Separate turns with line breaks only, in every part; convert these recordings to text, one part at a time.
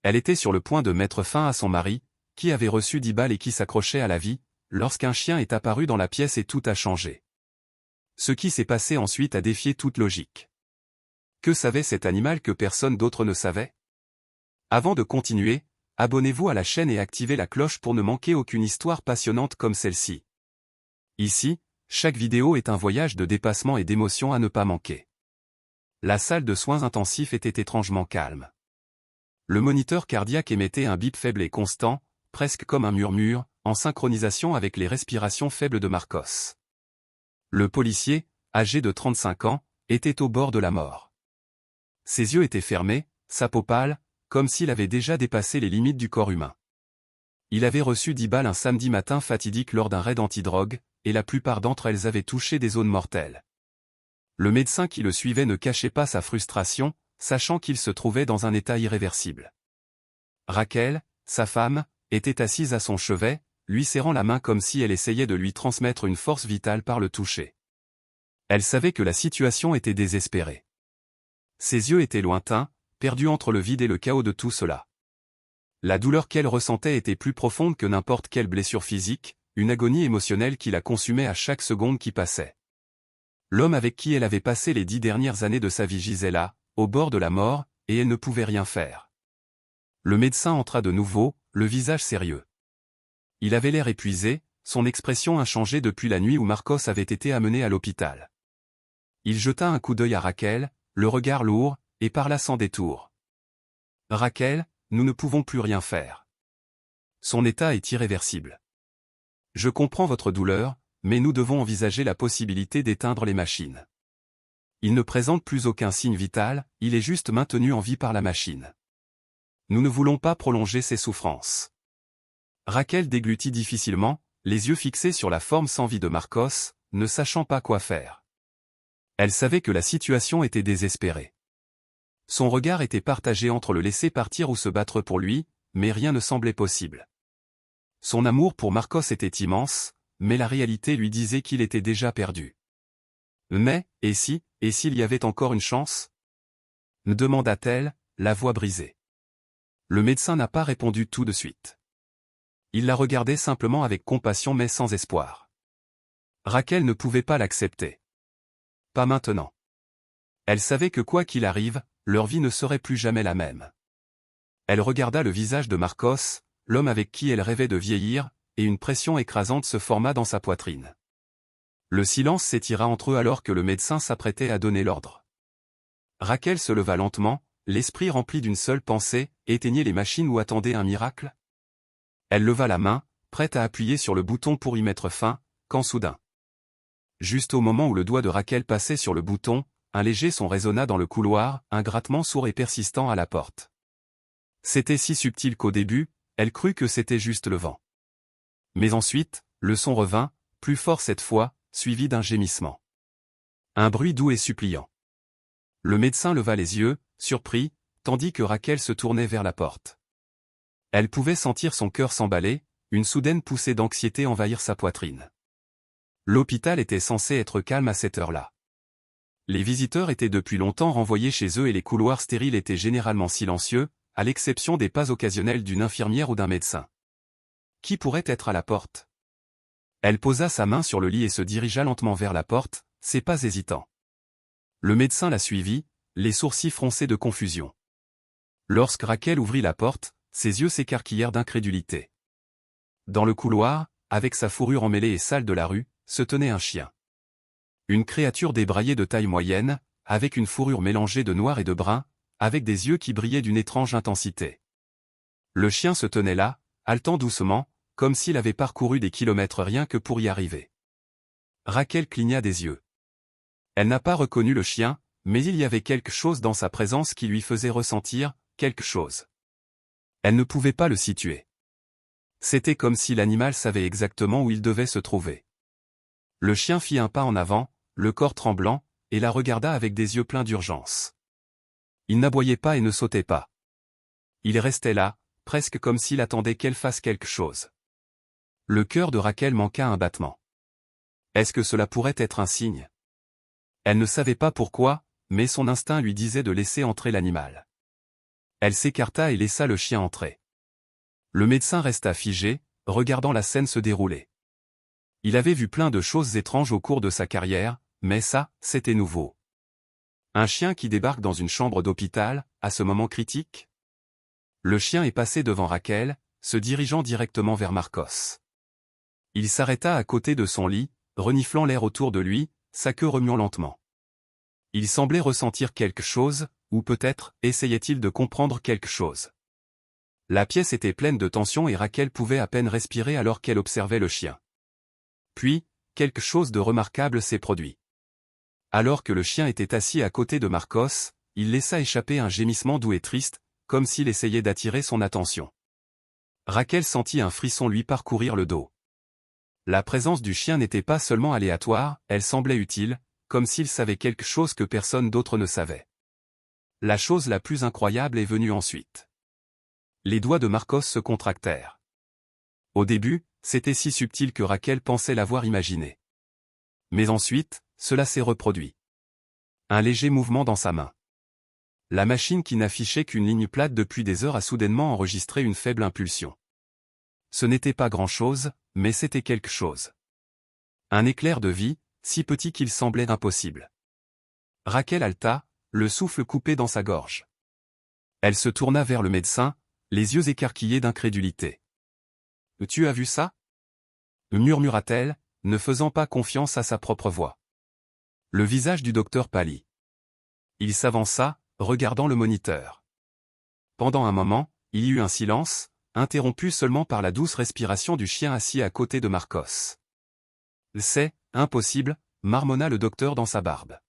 Elle était sur le point de mettre fin à son mari, qui avait reçu 10 balles et qui s'accrochait à la vie, lorsqu'un chien est apparu dans la pièce et tout a changé. Ce qui s'est passé ensuite a défié toute logique. Que savait cet animal que personne d'autre ne savait? Avant de continuer, abonnez-vous à la chaîne et activez la cloche pour ne manquer aucune histoire passionnante comme celle-ci. Ici, chaque vidéo est un voyage de dépassement et d'émotion à ne pas manquer. La salle de soins intensifs était étrangement calme. Le moniteur cardiaque émettait un bip faible et constant, presque comme un murmure, en synchronisation avec les respirations faibles de Marcos. Le policier, âgé de 35 ans, était au bord de la mort. Ses yeux étaient fermés, sa peau pâle, comme s'il avait déjà dépassé les limites du corps humain. Il avait reçu 10 balles un samedi matin fatidique lors d'un raid antidrogue, et la plupart d'entre elles avaient touché des zones mortelles. Le médecin qui le suivait ne cachait pas sa frustration, sachant qu'il se trouvait dans un état irréversible. Raquel, sa femme, était assise à son chevet, lui serrant la main comme si elle essayait de lui transmettre une force vitale par le toucher. Elle savait que la situation était désespérée. Ses yeux étaient lointains, perdus entre le vide et le chaos de tout cela. La douleur qu'elle ressentait était plus profonde que n'importe quelle blessure physique, une agonie émotionnelle qui la consumait à chaque seconde qui passait. L'homme avec qui elle avait passé les 10 dernières années de sa vie gisait là, au bord de la mort, et elle ne pouvait rien faire. Le médecin entra de nouveau, le visage sérieux. Il avait l'air épuisé, son expression inchangée depuis la nuit où Marcos avait été amené à l'hôpital. Il jeta un coup d'œil à Raquel, le regard lourd, et parla sans détour. « Raquel, nous ne pouvons plus rien faire. Son état est irréversible. Je comprends votre douleur, mais nous devons envisager la possibilité d'éteindre les machines. Il ne présente plus aucun signe vital, il est juste maintenu en vie par la machine. Nous ne voulons pas prolonger ses souffrances. » Raquel déglutit difficilement, les yeux fixés sur la forme sans vie de Marcos, ne sachant pas quoi faire. Elle savait que la situation était désespérée. Son regard était partagé entre le laisser partir ou se battre pour lui, mais rien ne semblait possible. Son amour pour Marcos était immense, mais la réalité lui disait qu'il était déjà perdu. Mais, et s'il y avait encore une chance? Demanda-t-elle, la voix brisée. Le médecin n'a pas répondu tout de suite. Il la regardait simplement avec compassion mais sans espoir. Raquel ne pouvait pas l'accepter. Pas maintenant. Elle savait que quoi qu'il arrive, leur vie ne serait plus jamais la même. Elle regarda le visage de Marcos, l'homme avec qui elle rêvait de vieillir, et une pression écrasante se forma dans sa poitrine. Le silence s'étira entre eux alors que le médecin s'apprêtait à donner l'ordre. Raquel se leva lentement, l'esprit rempli d'une seule pensée, éteignait les machines ou attendait un miracle? Elle leva la main, prête à appuyer sur le bouton pour y mettre fin, quand soudain. Juste au moment où le doigt de Raquel passait sur le bouton, un léger son résonna dans le couloir, un grattement sourd et persistant à la porte. C'était si subtil qu'au début, elle crut que c'était juste le vent. Mais ensuite, le son revint, plus fort cette fois, suivi d'un gémissement. Un bruit doux et suppliant. Le médecin leva les yeux, surpris, tandis que Raquel se tournait vers la porte. Elle pouvait sentir son cœur s'emballer, une soudaine poussée d'anxiété envahir sa poitrine. L'hôpital était censé être calme à cette heure-là. Les visiteurs étaient depuis longtemps renvoyés chez eux et les couloirs stériles étaient généralement silencieux, à l'exception des pas occasionnels d'une infirmière ou d'un médecin. Qui pourrait être à la porte? Elle posa sa main sur le lit et se dirigea lentement vers la porte, ses pas hésitants. Le médecin la suivit, les sourcils froncés de confusion. Lorsque Raquel ouvrit la porte, ses yeux s'écarquillèrent d'incrédulité. Dans le couloir, avec sa fourrure emmêlée et sale de la rue, se tenait un chien. Une créature débraillée de taille moyenne, avec une fourrure mélangée de noir et de brun, avec des yeux qui brillaient d'une étrange intensité. Le chien se tenait là, haletant doucement, comme s'il avait parcouru des kilomètres rien que pour y arriver. Raquel cligna des yeux. Elle n'a pas reconnu le chien, mais il y avait quelque chose dans sa présence qui lui faisait ressentir quelque chose. Elle ne pouvait pas le situer. C'était comme si l'animal savait exactement où il devait se trouver. Le chien fit un pas en avant, le corps tremblant, et la regarda avec des yeux pleins d'urgence. Il n'aboyait pas et ne sautait pas. Il restait là, presque comme s'il attendait qu'elle fasse quelque chose. Le cœur de Raquel manqua un battement. Est-ce que cela pourrait être un signe? Elle ne savait pas pourquoi, mais son instinct lui disait de laisser entrer l'animal. Elle s'écarta et laissa le chien entrer. Le médecin resta figé, regardant la scène se dérouler. Il avait vu plein de choses étranges au cours de sa carrière, mais ça, c'était nouveau. Un chien qui débarque dans une chambre d'hôpital, à ce moment critique? Le chien est passé devant Raquel, se dirigeant directement vers Marcos. Il s'arrêta à côté de son lit, reniflant l'air autour de lui, sa queue remuant lentement. Il semblait ressentir quelque chose, ou peut-être essayait-il de comprendre quelque chose. La pièce était pleine de tension et Raquel pouvait à peine respirer alors qu'elle observait le chien. Puis, quelque chose de remarquable s'est produit. Alors que le chien était assis à côté de Marcos, il laissa échapper un gémissement doux et triste, comme s'il essayait d'attirer son attention. Raquel sentit un frisson lui parcourir le dos. La présence du chien n'était pas seulement aléatoire, elle semblait utile, comme s'il savait quelque chose que personne d'autre ne savait. La chose la plus incroyable est venue ensuite. Les doigts de Marcos se contractèrent. Au début, c'était si subtil que Raquel pensait l'avoir imaginé. Mais ensuite, cela s'est reproduit. Un léger mouvement dans sa main. La machine qui n'affichait qu'une ligne plate depuis des heures a soudainement enregistré une faible impulsion. Ce n'était pas grand-chose, mais c'était quelque chose. Un éclair de vie, si petit qu'il semblait impossible. Raquel halta, le souffle coupé dans sa gorge. Elle se tourna vers le médecin, les yeux écarquillés d'incrédulité. « Tu as vu ça ?» murmura-t-elle, ne faisant pas confiance à sa propre voix. Le visage du docteur pâlit. Il s'avança, regardant le moniteur. Pendant un moment, il y eut un silence, interrompu seulement par la douce respiration du chien assis à côté de Marcos. « C'est impossible », marmonna le docteur dans sa barbe.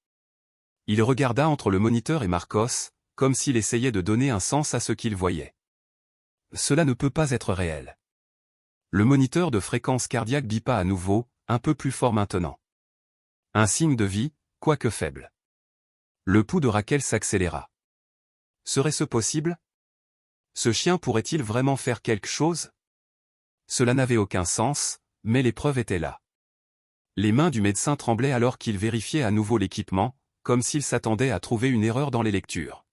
Il regarda entre le moniteur et Marcos, comme s'il essayait de donner un sens à ce qu'il voyait. Cela ne peut pas être réel. Le moniteur de fréquence cardiaque bipa à nouveau, un peu plus fort maintenant. Un signe de vie, quoique faible. Le pouls de Raquel s'accéléra. Serait-ce possible? Ce chien pourrait-il vraiment faire quelque chose? Cela n'avait aucun sens, mais les preuves étaient là. Les mains du médecin tremblaient alors qu'il vérifiait à nouveau l'équipement, comme s'il s'attendait à trouver une erreur dans les lectures.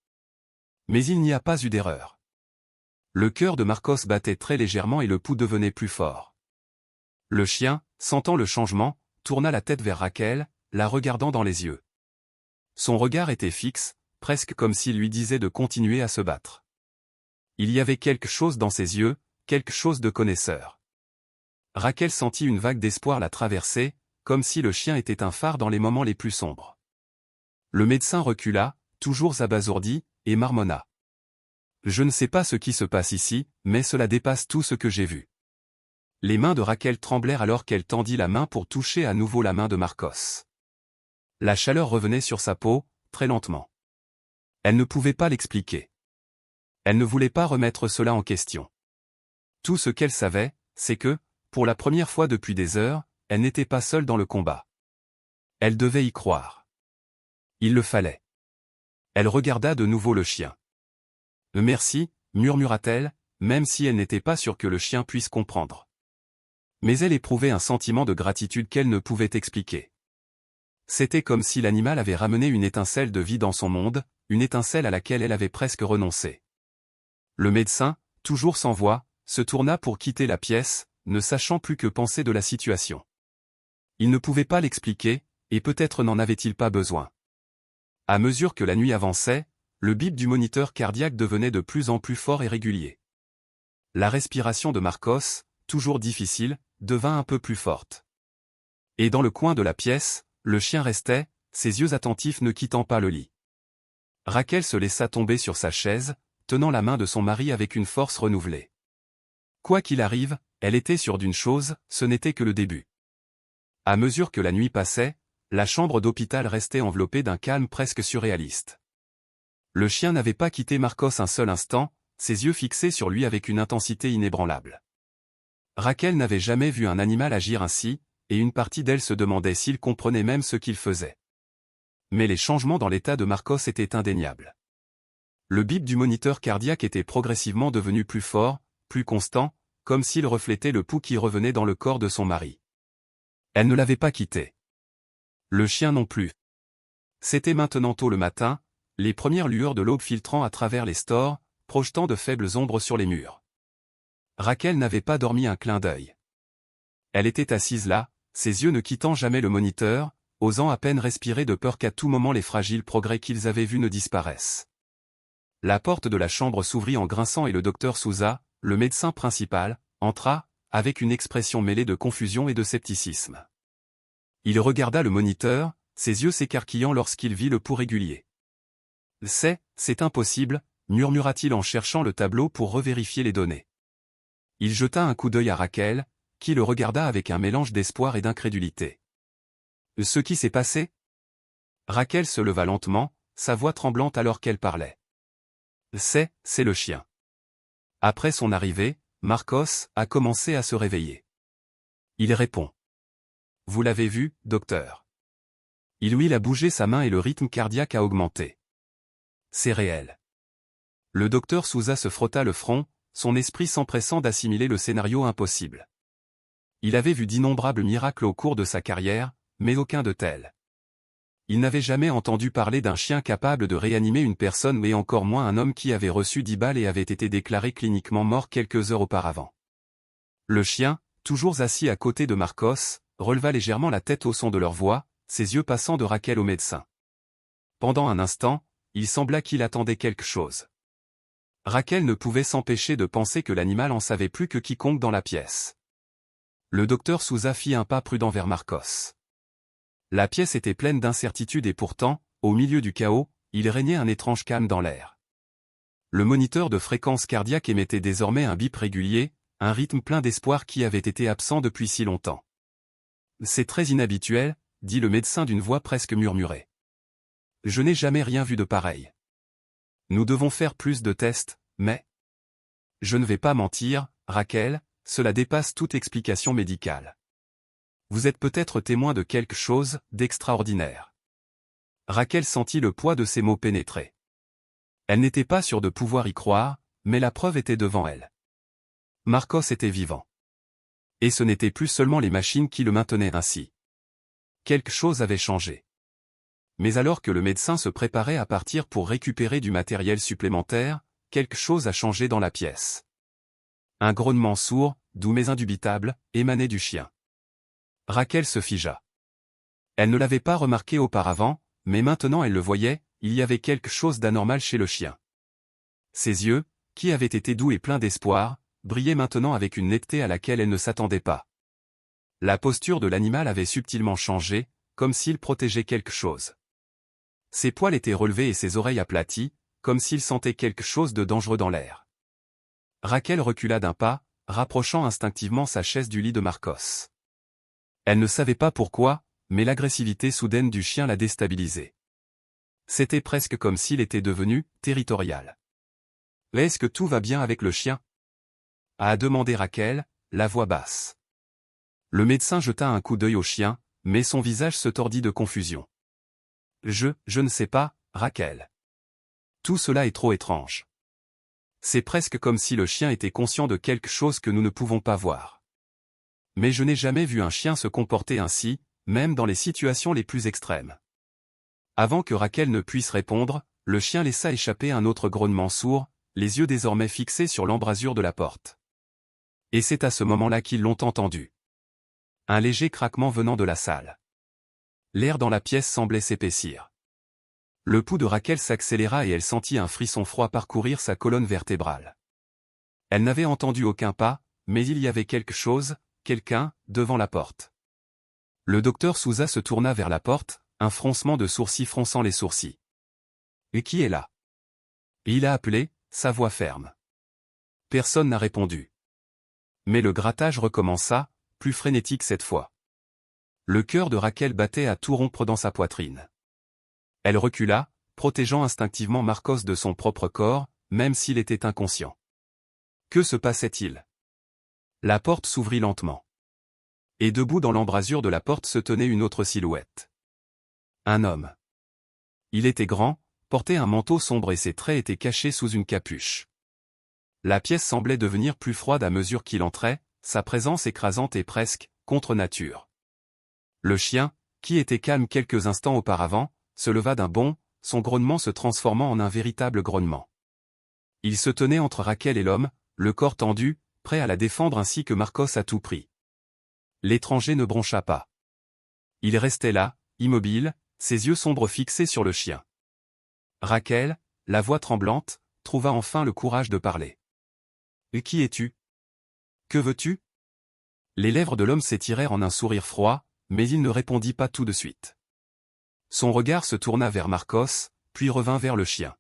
Mais il n'y a pas eu d'erreur. Le cœur de Marcos battait très légèrement et le pouls devenait plus fort. Le chien, sentant le changement, tourna la tête vers Raquel, la regardant dans les yeux. Son regard était fixe, presque comme s'il lui disait de continuer à se battre. Il y avait quelque chose dans ses yeux, quelque chose de connaisseur. Raquel sentit une vague d'espoir la traverser, comme si le chien était un phare dans les moments les plus sombres. Le médecin recula, toujours abasourdi, et marmonna. Je ne sais pas ce qui se passe ici, mais cela dépasse tout ce que j'ai vu. Les mains de Raquel tremblèrent alors qu'elle tendit la main pour toucher à nouveau la main de Marcos. La chaleur revenait sur sa peau, très lentement. Elle ne pouvait pas l'expliquer. Elle ne voulait pas remettre cela en question. Tout ce qu'elle savait, c'est que, pour la première fois depuis des heures, elle n'était pas seule dans le combat. Elle devait y croire. Il le fallait. Elle regarda de nouveau le chien. « Merci », murmura-t-elle, même si elle n'était pas sûre que le chien puisse comprendre. Mais elle éprouvait un sentiment de gratitude qu'elle ne pouvait expliquer. C'était comme si l'animal avait ramené une étincelle de vie dans son monde, une étincelle à laquelle elle avait presque renoncé. Le médecin, toujours sans voix, se tourna pour quitter la pièce, ne sachant plus que penser de la situation. Il ne pouvait pas l'expliquer, et peut-être n'en avait-il pas besoin. À mesure que la nuit avançait, le bip du moniteur cardiaque devenait de plus en plus fort et régulier. La respiration de Marcos, toujours difficile, devint un peu plus forte. Et dans le coin de la pièce, le chien restait, ses yeux attentifs ne quittant pas le lit. Raquel se laissa tomber sur sa chaise, tenant la main de son mari avec une force renouvelée. Quoi qu'il arrive, elle était sûre d'une chose, ce n'était que le début. À mesure que la nuit passait, la chambre d'hôpital restait enveloppée d'un calme presque surréaliste. Le chien n'avait pas quitté Marcos un seul instant, ses yeux fixés sur lui avec une intensité inébranlable. Raquel n'avait jamais vu un animal agir ainsi, et une partie d'elle se demandait s'il comprenait même ce qu'il faisait. Mais les changements dans l'état de Marcos étaient indéniables. Le bip du moniteur cardiaque était progressivement devenu plus fort, plus constant, comme s'il reflétait le pouls qui revenait dans le corps de son mari. Elle ne l'avait pas quitté. Le chien non plus. C'était maintenant tôt le matin, les premières lueurs de l'aube filtrant à travers les stores, projetant de faibles ombres sur les murs. Raquel n'avait pas dormi un clin d'œil. Elle était assise là, ses yeux ne quittant jamais le moniteur, osant à peine respirer de peur qu'à tout moment les fragiles progrès qu'ils avaient vus ne disparaissent. La porte de la chambre s'ouvrit en grinçant et le docteur Souza, le médecin principal, entra, avec une expression mêlée de confusion et de scepticisme. Il regarda le moniteur, ses yeux s'écarquillant lorsqu'il vit le pouls régulier. « C'est impossible », murmura-t-il en cherchant le tableau pour revérifier les données. Il jeta un coup d'œil à Raquel, qui le regarda avec un mélange d'espoir et d'incrédulité. « Ce qui s'est passé ?» Raquel se leva lentement, sa voix tremblante alors qu'elle parlait. « C'est le chien. » Après son arrivée, Marcos a commencé à se réveiller. Il répond. « Vous l'avez vu, docteur ?» Il a bougé sa main et le rythme cardiaque a augmenté. « C'est réel. » Le docteur Souza se frotta le front, son esprit s'empressant d'assimiler le scénario impossible. Il avait vu d'innombrables miracles au cours de sa carrière, mais aucun de tel. Il n'avait jamais entendu parler d'un chien capable de réanimer une personne et encore moins un homme qui avait reçu 10 balles et avait été déclaré cliniquement mort quelques heures auparavant. Le chien, toujours assis à côté de Marcos, releva légèrement la tête au son de leur voix, ses yeux passant de Raquel au médecin. Pendant un instant, il sembla qu'il attendait quelque chose. Raquel ne pouvait s'empêcher de penser que l'animal en savait plus que quiconque dans la pièce. Le docteur Souza fit un pas prudent vers Marcos. La pièce était pleine d'incertitudes et pourtant, au milieu du chaos, il régnait un étrange calme dans l'air. Le moniteur de fréquence cardiaque émettait désormais un bip régulier, un rythme plein d'espoir qui avait été absent depuis si longtemps. « C'est très inhabituel », dit le médecin d'une voix presque murmurée. « Je n'ai jamais rien vu de pareil. Nous devons faire plus de tests, mais... » Je ne vais pas mentir, Raquel, cela dépasse toute explication médicale. Vous êtes peut-être témoin de quelque chose d'extraordinaire. Raquel sentit le poids de ces mots pénétrer. Elle n'était pas sûre de pouvoir y croire, mais la preuve était devant elle. Marcos était vivant. Et ce n'étaient plus seulement les machines qui le maintenaient ainsi. Quelque chose avait changé. Mais alors que le médecin se préparait à partir pour récupérer du matériel supplémentaire, quelque chose a changé dans la pièce. Un grognement sourd, doux mais indubitable, émanait du chien. Raquel se figea. Elle ne l'avait pas remarqué auparavant, mais maintenant elle le voyait, il y avait quelque chose d'anormal chez le chien. Ses yeux, qui avaient été doux et pleins d'espoir, brillaient maintenant avec une netteté à laquelle elle ne s'attendait pas. La posture de l'animal avait subtilement changé, comme s'il protégeait quelque chose. Ses poils étaient relevés et ses oreilles aplaties, comme s'il sentait quelque chose de dangereux dans l'air. Raquel recula d'un pas, rapprochant instinctivement sa chaise du lit de Marcos. Elle ne savait pas pourquoi, mais l'agressivité soudaine du chien la déstabilisait. C'était presque comme s'il était devenu territorial. « Est-ce que tout va bien avec le chien ?» a demandé Raquel, la voix basse. Le médecin jeta un coup d'œil au chien, mais son visage se tordit de confusion. « Je ne sais pas, Raquel. Tout cela est trop étrange. C'est presque comme si le chien était conscient de quelque chose que nous ne pouvons pas voir. Mais je n'ai jamais vu un chien se comporter ainsi, même dans les situations les plus extrêmes. » Avant que Raquel ne puisse répondre, le chien laissa échapper un autre grognement sourd, les yeux désormais fixés sur l'embrasure de la porte. Et c'est à ce moment-là qu'ils l'ont entendu. Un léger craquement venant de la salle. L'air dans la pièce semblait s'épaissir. Le pouls de Raquel s'accéléra et elle sentit un frisson froid parcourir sa colonne vertébrale. Elle n'avait entendu aucun pas, mais il y avait quelque chose, quelqu'un, devant la porte. Le docteur Souza se tourna vers la porte, un froncement de sourcils fronçant les sourcils. « Et qui est là ?» Il a appelé, sa voix ferme. Personne n'a répondu. Mais le grattage recommença, plus frénétique cette fois. Le cœur de Raquel battait à tout rompre dans sa poitrine. Elle recula, protégeant instinctivement Marcos de son propre corps, même s'il était inconscient. Que se passait-il? La porte s'ouvrit lentement. Et debout dans l'embrasure de la porte se tenait une autre silhouette. Un homme. Il était grand, portait un manteau sombre et ses traits étaient cachés sous une capuche. La pièce semblait devenir plus froide à mesure qu'il entrait, sa présence écrasante et presque, contre nature. Le chien, qui était calme quelques instants auparavant, se leva d'un bond, son grognement se transformant en un véritable grognement. Il se tenait entre Raquel et l'homme, le corps tendu, prêt à la défendre ainsi que Marcos à tout prix. L'étranger ne broncha pas. Il restait là, immobile, ses yeux sombres fixés sur le chien. Raquel, la voix tremblante, trouva enfin le courage de parler. « Et qui es-tu? Que veux-tu » Les lèvres de l'homme s'étirèrent en un sourire froid, mais il ne répondit pas tout de suite. Son regard se tourna vers Marcos, puis revint vers le chien.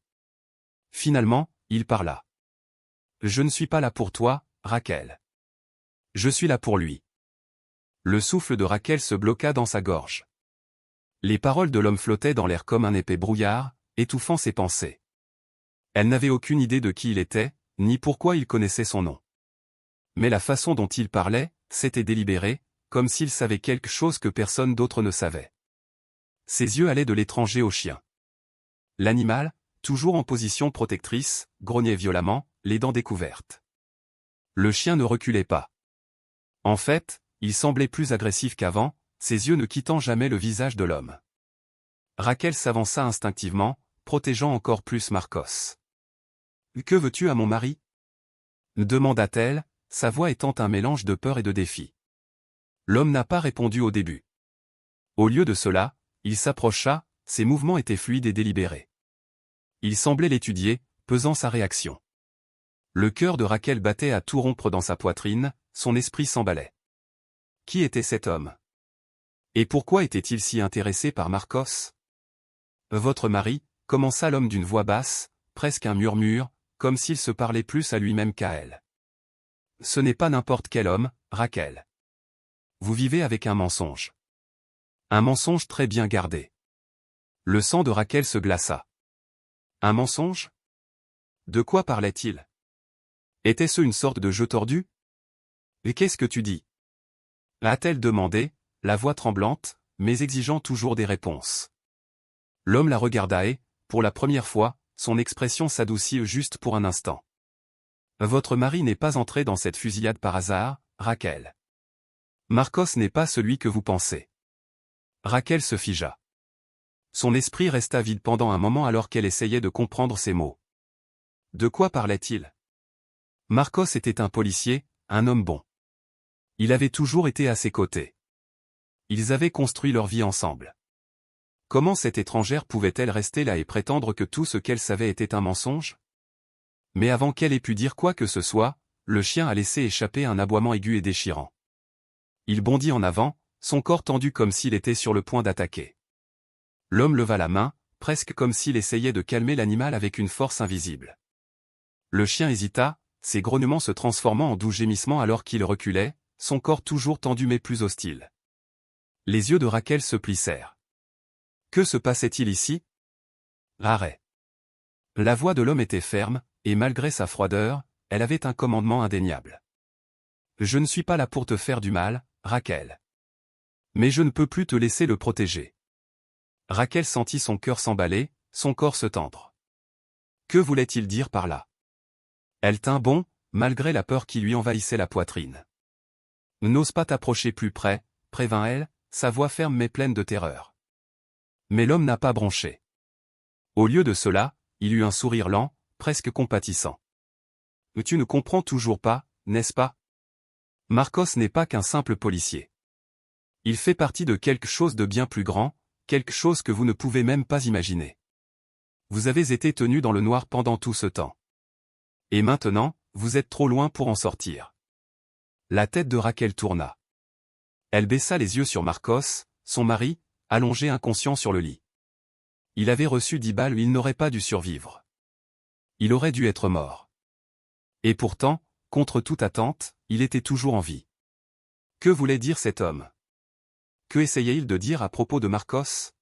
Finalement, il parla. « Je ne suis pas là pour toi, Raquel. Je suis là pour lui. » Le souffle de Raquel se bloqua dans sa gorge. Les paroles de l'homme flottaient dans l'air comme un épais brouillard, étouffant ses pensées. Elle n'avait aucune idée de qui il était, ni pourquoi il connaissait son nom. Mais la façon dont il parlait, c'était délibéré, comme s'il savait quelque chose que personne d'autre ne savait. Ses yeux allaient de l'étranger au chien. L'animal, toujours en position protectrice, grognait violemment, les dents découvertes. Le chien ne reculait pas. En fait, il semblait plus agressif qu'avant, ses yeux ne quittant jamais le visage de l'homme. Raquel s'avança instinctivement, protégeant encore plus Marcos. « Que veux-tu à mon mari » demanda-t-elle, sa voix étant un mélange de peur et de défi. L'homme n'a pas répondu au début. Au lieu de cela, il s'approcha, ses mouvements étaient fluides et délibérés. Il semblait l'étudier, pesant sa réaction. Le cœur de Raquel battait à tout rompre dans sa poitrine, son esprit s'emballait. Qui était cet homme? Et pourquoi était-il si intéressé par Marcos? Votre mari, commença l'homme d'une voix basse, presque un murmure, comme s'il se parlait plus à lui-même qu'à elle. Ce n'est pas n'importe quel homme, Raquel. Vous vivez avec un mensonge. Un mensonge très bien gardé. Le sang de Raquel se glaça. Un mensonge? De quoi parlait-il? Était-ce une sorte de jeu tordu? Et qu'est-ce que tu dis? A-t-elle demandé, la voix tremblante, mais exigeant toujours des réponses. L'homme la regarda et, pour la première fois, son expression s'adoucit juste pour un instant. Votre mari n'est pas entré dans cette fusillade par hasard, Raquel. Marcos n'est pas celui que vous pensez. Raquel se figea. Son esprit resta vide pendant un moment alors qu'elle essayait de comprendre ses mots. De quoi parlait-il? Marcos était un policier, un homme bon. Il avait toujours été à ses côtés. Ils avaient construit leur vie ensemble. Comment cette étrangère pouvait-elle rester là et prétendre que tout ce qu'elle savait était un mensonge? Mais avant qu'elle ait pu dire quoi que ce soit, le chien a laissé échapper un aboiement aigu et déchirant. Il bondit en avant, son corps tendu comme s'il était sur le point d'attaquer. L'homme leva la main, presque comme s'il essayait de calmer l'animal avec une force invisible. Le chien hésita, ses grognements se transformant en doux gémissements alors qu'il reculait, son corps toujours tendu mais plus hostile. Les yeux de Raquel se plissèrent. Que se passait-il ici? Arrêt. La voix de l'homme était ferme, et malgré sa froideur, elle avait un commandement indéniable. Je ne suis pas là pour te faire du mal, Raquel. Mais je ne peux plus te laisser le protéger. Raquel sentit son cœur s'emballer, son corps se tendre. Que voulait-il dire par là? Elle tint bon, malgré la peur qui lui envahissait la poitrine. N'ose pas t'approcher plus près, prévint-elle, sa voix ferme mais pleine de terreur. Mais l'homme n'a pas bronché. Au lieu de cela, il eut un sourire lent, presque compatissant. Tu ne comprends toujours pas, n'est-ce pas? Marcos n'est pas qu'un simple policier. Il fait partie de quelque chose de bien plus grand, quelque chose que vous ne pouvez même pas imaginer. Vous avez été tenu dans le noir pendant tout ce temps. Et maintenant, vous êtes trop loin pour en sortir. La tête de Raquel tourna. Elle baissa les yeux sur Marcos, son mari, allongé inconscient sur le lit. Il avait reçu 10 balles, il n'aurait pas dû survivre. Il aurait dû être mort. Et pourtant, contre toute attente, il était toujours en vie. Que voulait dire cet homme? Que essayait-il de dire à propos de Marcos?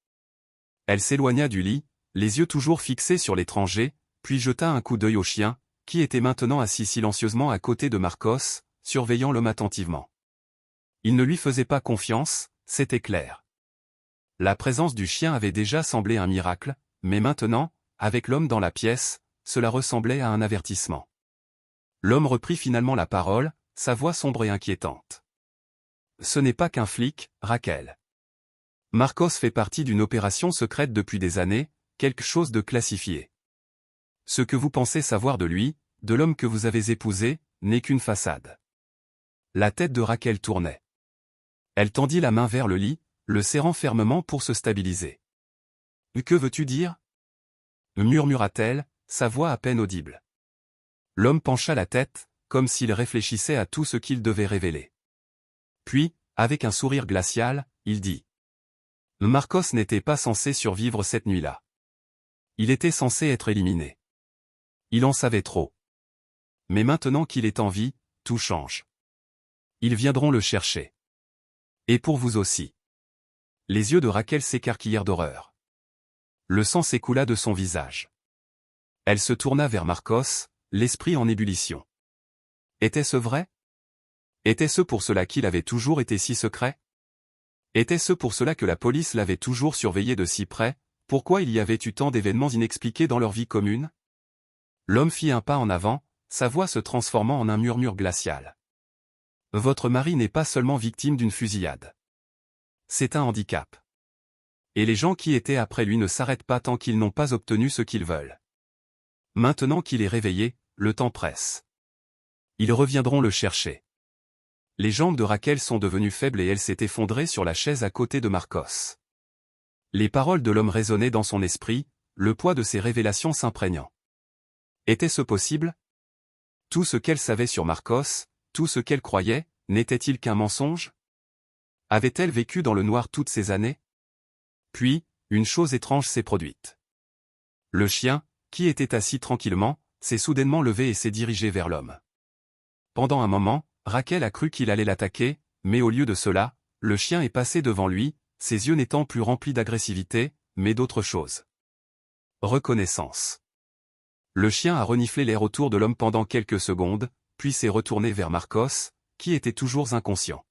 Elle s'éloigna du lit, les yeux toujours fixés sur l'étranger, puis jeta un coup d'œil au chien, qui était maintenant assis silencieusement à côté de Marcos, surveillant l'homme attentivement. Il ne lui faisait pas confiance, c'était clair. La présence du chien avait déjà semblé un miracle, mais maintenant, avec l'homme dans la pièce, cela ressemblait à un avertissement. L'homme reprit finalement la parole, sa voix sombre et inquiétante. Ce n'est pas qu'un flic, Raquel. Marcos fait partie d'une opération secrète depuis des années, quelque chose de classifié. Ce que vous pensez savoir de lui, de l'homme que vous avez épousé, n'est qu'une façade. La tête de Raquel tournait. Elle tendit la main vers le lit, le serrant fermement pour se stabiliser. « Que veux-tu dire » murmura-t-elle, sa voix à peine audible. L'homme pencha la tête, comme s'il réfléchissait à tout ce qu'il devait révéler. Puis, avec un sourire glacial, il dit. Marcos n'était pas censé survivre cette nuit-là. Il était censé être éliminé. Il en savait trop. Mais maintenant qu'il est en vie, tout change. Ils viendront le chercher. Et pour vous aussi. Les yeux de Raquel s'écarquillèrent d'horreur. Le sang s'écoula de son visage. Elle se tourna vers Marcos, l'esprit en ébullition. Était-ce vrai? Était-ce pour cela qu'il avait toujours été si secret? Était-ce pour cela que la police l'avait toujours surveillé de si près? Pourquoi il y avait eu tant d'événements inexpliqués dans leur vie commune? L'homme fit un pas en avant, sa voix se transformant en un murmure glacial. Votre mari n'est pas seulement victime d'une fusillade. C'est un handicap. Et les gens qui étaient après lui ne s'arrêtent pas tant qu'ils n'ont pas obtenu ce qu'ils veulent. Maintenant qu'il est réveillé, le temps presse. Ils reviendront le chercher. Les jambes de Raquel sont devenues faibles et elle s'est effondrée sur la chaise à côté de Marcos. Les paroles de l'homme résonnaient dans son esprit, le poids de ses révélations s'imprégnant. Était-ce possible? Tout ce qu'elle savait sur Marcos, tout ce qu'elle croyait, n'était-il qu'un mensonge? Avait-elle vécu dans le noir toutes ces années? Puis, une chose étrange s'est produite. Le chien, qui était assis tranquillement, s'est soudainement levé et s'est dirigé vers l'homme. Pendant un moment, Raquel a cru qu'il allait l'attaquer, mais au lieu de cela, le chien est passé devant lui, ses yeux n'étant plus remplis d'agressivité, mais d'autre chose. Reconnaissance. Le chien a reniflé l'air autour de l'homme pendant quelques secondes, puis s'est retourné vers Marcos, qui était toujours inconscient.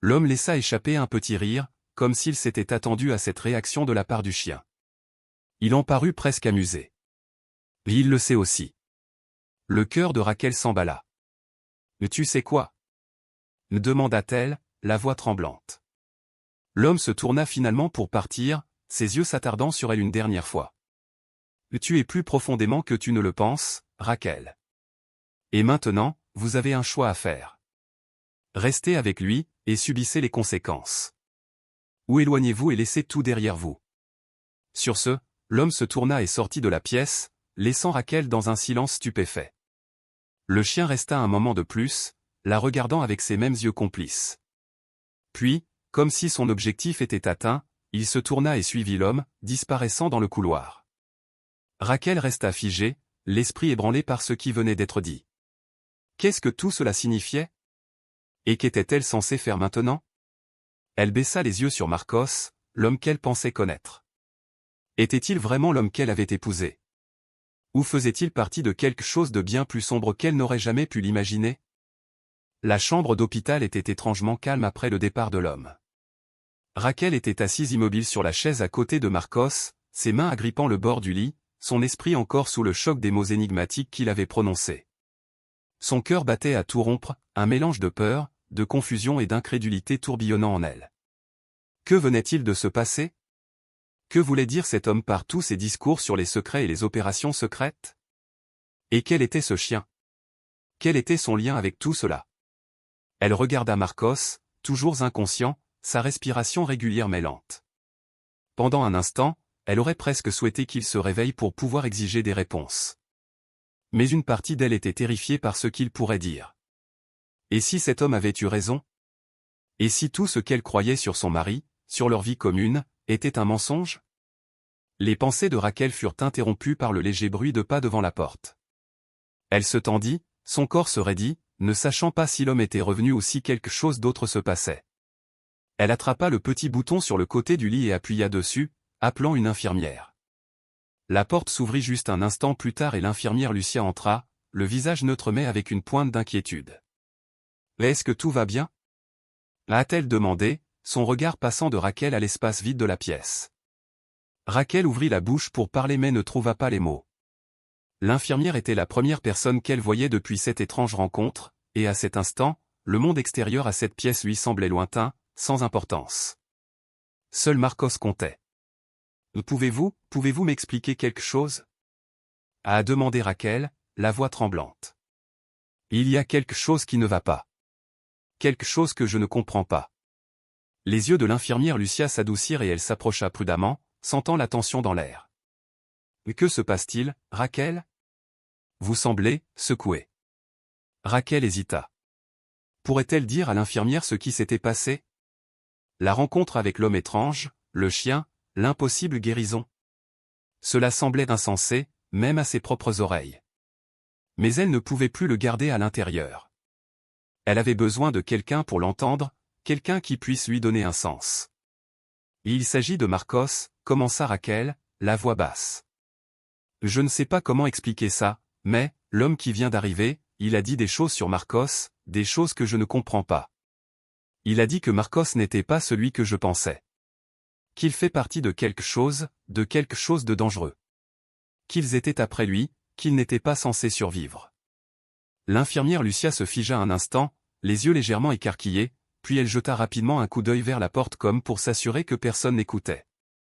L'homme laissa échapper un petit rire, comme s'il s'était attendu à cette réaction de la part du chien. Il en parut presque amusé. Et il le sait aussi. Le cœur de Raquel s'emballa. « Tu sais quoi » demanda-t-elle, la voix tremblante. L'homme se tourna finalement pour partir, ses yeux s'attardant sur elle une dernière fois. « Tu es plus profondément que tu ne le penses, Raquel. Et maintenant, vous avez un choix à faire. Restez avec lui, et subissez les conséquences. Ou éloignez-vous et laissez tout derrière vous. » Sur ce, l'homme se tourna et sortit de la pièce, laissant Raquel dans un silence stupéfait. Le chien resta un moment de plus, la regardant avec ses mêmes yeux complices. Puis, comme si son objectif était atteint, il se tourna et suivit l'homme, disparaissant dans le couloir. Raquel resta figée, l'esprit ébranlé par ce qui venait d'être dit. Qu'est-ce que tout cela signifiait? Et qu'était-elle censée faire maintenant? Elle baissa les yeux sur Marcos, l'homme qu'elle pensait connaître. Était-il vraiment l'homme qu'elle avait épousé? Ou faisait-il partie de quelque chose de bien plus sombre qu'elle n'aurait jamais pu l'imaginer? La chambre d'hôpital était étrangement calme après le départ de l'homme. Raquel était assise immobile sur la chaise à côté de Marcos, ses mains agrippant le bord du lit, son esprit encore sous le choc des mots énigmatiques qu'il avait prononcés. Son cœur battait à tout rompre, un mélange de peur, de confusion et d'incrédulité tourbillonnant en elle. Que venait-il de se passer? Que voulait dire cet homme par tous ses discours sur les secrets et les opérations secrètes? Et quel était ce chien? Quel était son lien avec tout cela? Elle regarda Marcos, toujours inconscient, sa respiration régulière mais lente. Pendant un instant, elle aurait presque souhaité qu'il se réveille pour pouvoir exiger des réponses. Mais une partie d'elle était terrifiée par ce qu'il pourrait dire. Et si cet homme avait eu raison? Et si tout ce qu'elle croyait sur son mari, sur leur vie commune, était un mensonge? Les pensées de Raquel furent interrompues par le léger bruit de pas devant la porte. Elle se tendit, son corps se raidit, ne sachant pas si l'homme était revenu ou si quelque chose d'autre se passait. Elle attrapa le petit bouton sur le côté du lit et appuya dessus, appelant une infirmière. La porte s'ouvrit juste un instant plus tard et l'infirmière Lucia entra, le visage neutre mais avec une pointe d'inquiétude. « Est-ce que tout va bien » a-t-elle demandé, son regard passant de Raquel à l'espace vide de la pièce. Raquel ouvrit la bouche pour parler mais ne trouva pas les mots. L'infirmière était la première personne qu'elle voyait depuis cette étrange rencontre, et à cet instant, le monde extérieur à cette pièce lui semblait lointain, sans importance. Seul Marcos comptait. Pouvez-vous m'expliquer quelque chose? a demandé Raquel, la voix tremblante. Il y a quelque chose qui ne va pas. Quelque chose que je ne comprends pas. Les yeux de l'infirmière Lucia s'adoucirent et elle s'approcha prudemment, sentant la tension dans l'air. Que se passe-t-il, Raquel? Vous semblez secouée. Raquel hésita. Pourrait-elle dire à l'infirmière ce qui s'était passé? La rencontre avec l'homme étrange, le chien, l'impossible guérison. Cela semblait insensé, même à ses propres oreilles. Mais elle ne pouvait plus le garder à l'intérieur. Elle avait besoin de quelqu'un pour l'entendre, quelqu'un qui puisse lui donner un sens. Il s'agit de Marcos, commença Raquel, la voix basse. Je ne sais pas comment expliquer ça, mais, l'homme qui vient d'arriver, il a dit des choses sur Marcos, des choses que je ne comprends pas. Il a dit que Marcos n'était pas celui que je pensais. Qu'il fait partie de quelque chose de dangereux. Qu'ils étaient après lui, qu'il n'était pas censé survivre. L'infirmière Lucia se figea un instant, les yeux légèrement écarquillés, puis elle jeta rapidement un coup d'œil vers la porte comme pour s'assurer que personne n'écoutait.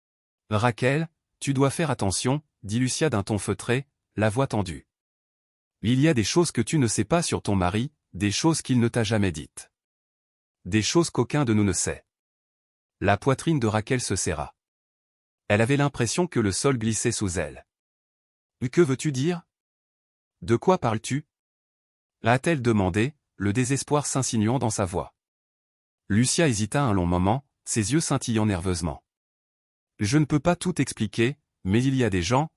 « Raquel, tu dois faire attention, » dit Lucia d'un ton feutré, la voix tendue. « Il y a des choses que tu ne sais pas sur ton mari, des choses qu'il ne t'a jamais dites. Des choses qu'aucun de nous ne sait. » La poitrine de Raquel se serra. Elle avait l'impression que le sol glissait sous elle. « Que veux-tu dire? De quoi parles-tu? » a-t-elle demandé, le désespoir s'insinuant dans sa voix. Lucia hésita un long moment, ses yeux scintillant nerveusement. « Je ne peux pas tout expliquer, mais il y a des gens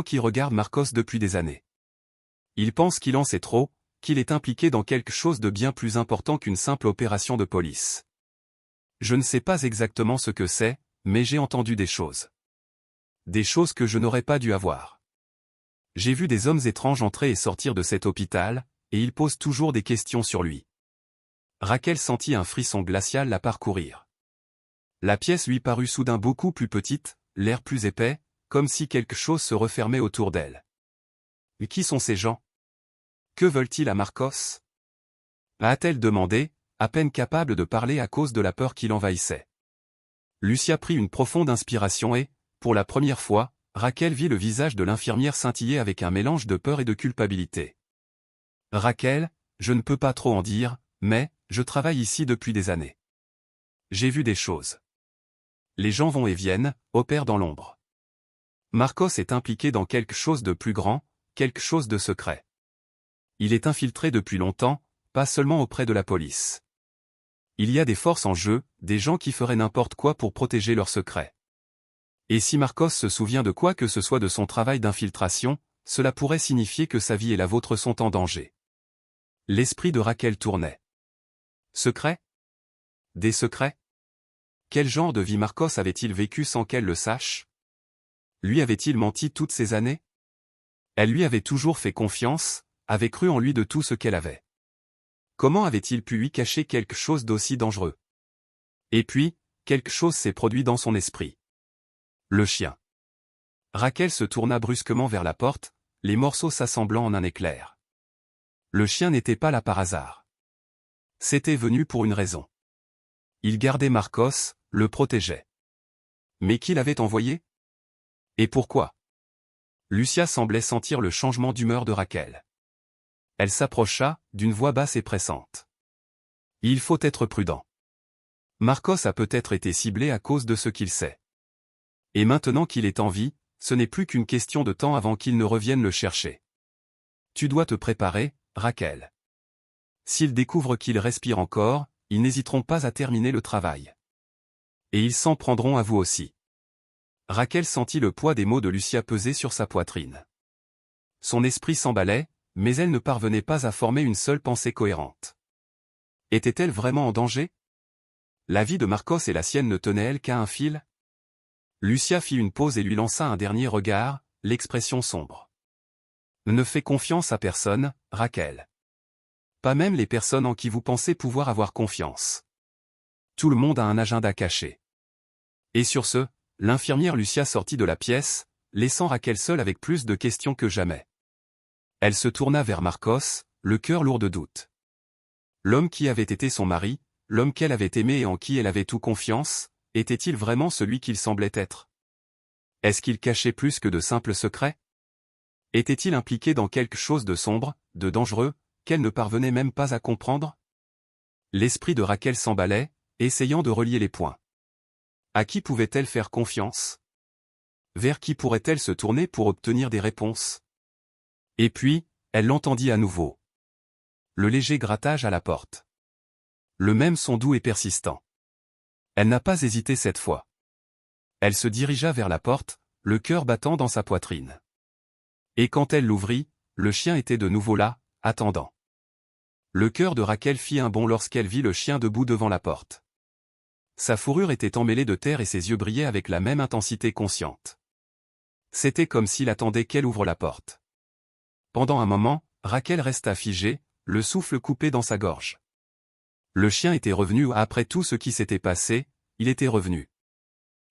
qui regardent Marcos depuis des années. Ils pensent qu'il en sait trop, qu'il est impliqué dans quelque chose de bien plus important qu'une simple opération de police. Je ne sais pas exactement ce que c'est, mais j'ai entendu des choses. Des choses que je n'aurais pas dû avoir. J'ai vu des hommes étranges entrer et sortir de cet hôpital, et ils posent toujours des questions sur lui. » Raquel sentit un frisson glacial la parcourir. La pièce lui parut soudain beaucoup plus petite, l'air plus épais, comme si quelque chose se refermait autour d'elle. « Qui sont ces gens? Que veulent-ils à Marcos? » a-t-elle demandé, à peine capable de parler à cause de la peur qui l'envahissait. Lucia prit une profonde inspiration et, pour la première fois, Raquel vit le visage de l'infirmière scintiller avec un mélange de peur et de culpabilité. « Raquel, je ne peux pas trop en dire, mais, je travaille ici depuis des années. J'ai vu des choses. Les gens vont et viennent, opèrent dans l'ombre. Marcos est impliqué dans quelque chose de plus grand, quelque chose de secret. Il est infiltré depuis longtemps, pas seulement auprès de la police. Il y a des forces en jeu, des gens qui feraient n'importe quoi pour protéger leurs secrets. Et si Marcos se souvient de quoi que ce soit de son travail d'infiltration, cela pourrait signifier que sa vie et la vôtre sont en danger. » L'esprit de Raquel tournait. Secrets? Des secrets? Quel genre de vie Marcos avait-il vécu sans qu'elle le sache? Lui avait-il menti toutes ces années? Elle lui avait toujours fait confiance, avait cru en lui de tout ce qu'elle avait. Comment avait-il pu lui cacher quelque chose d'aussi dangereux? Et puis, quelque chose s'est produit dans son esprit. Le chien. Raquel se tourna brusquement vers la porte, les morceaux s'assemblant en un éclair. Le chien n'était pas là par hasard. C'était venu pour une raison. Il gardait Marcos, le protégeait. Mais qui l'avait envoyé? Et pourquoi? Lucia semblait sentir le changement d'humeur de Raquel. Elle s'approcha, d'une voix basse et pressante. Il faut être prudent. Marcos a peut-être été ciblé à cause de ce qu'il sait. Et maintenant qu'il est en vie, ce n'est plus qu'une question de temps avant qu'il ne revienne le chercher. Tu dois te préparer, Raquel. S'ils découvrent qu'il respire encore, ils n'hésiteront pas à terminer le travail. Et ils s'en prendront à vous aussi. Raquel sentit le poids des mots de Lucia peser sur sa poitrine. Son esprit s'emballait, mais elle ne parvenait pas à former une seule pensée cohérente. Était-elle vraiment en danger? La vie de Marcos et la sienne ne tenaient-elles qu'à un fil? Lucia fit une pause et lui lança un dernier regard, l'expression sombre. Ne fais confiance à personne, Raquel. Pas même les personnes en qui vous pensez pouvoir avoir confiance. Tout le monde a un agenda caché. Et sur ce, l'infirmière Lucia sortit de la pièce, laissant Raquel seule avec plus de questions que jamais. Elle se tourna vers Marcos, le cœur lourd de doute. L'homme qui avait été son mari, l'homme qu'elle avait aimé et en qui elle avait tout confiance, était-il vraiment celui qu'il semblait être? Est-ce qu'il cachait plus que de simples secrets? Était-il impliqué dans quelque chose de sombre, de dangereux, qu'elle ne parvenait même pas à comprendre? L'esprit de Rachel s'emballait, essayant de relier les points. À qui pouvait-elle faire confiance? Vers qui pourrait-elle se tourner pour obtenir des réponses? Et puis, elle l'entendit à nouveau. Le léger grattage à la porte. Le même son doux et persistant. Elle n'a pas hésité cette fois. Elle se dirigea vers la porte, le cœur battant dans sa poitrine. Et quand elle l'ouvrit, le chien était de nouveau là, attendant. Le cœur de Rachel fit un bond lorsqu'elle vit le chien debout devant la porte. Sa fourrure était emmêlée de terre et ses yeux brillaient avec la même intensité consciente. C'était comme s'il attendait qu'elle ouvre la porte. Pendant un moment, Rachel resta figée, le souffle coupé dans sa gorge. Le chien était revenu après tout ce qui s'était passé, il était revenu.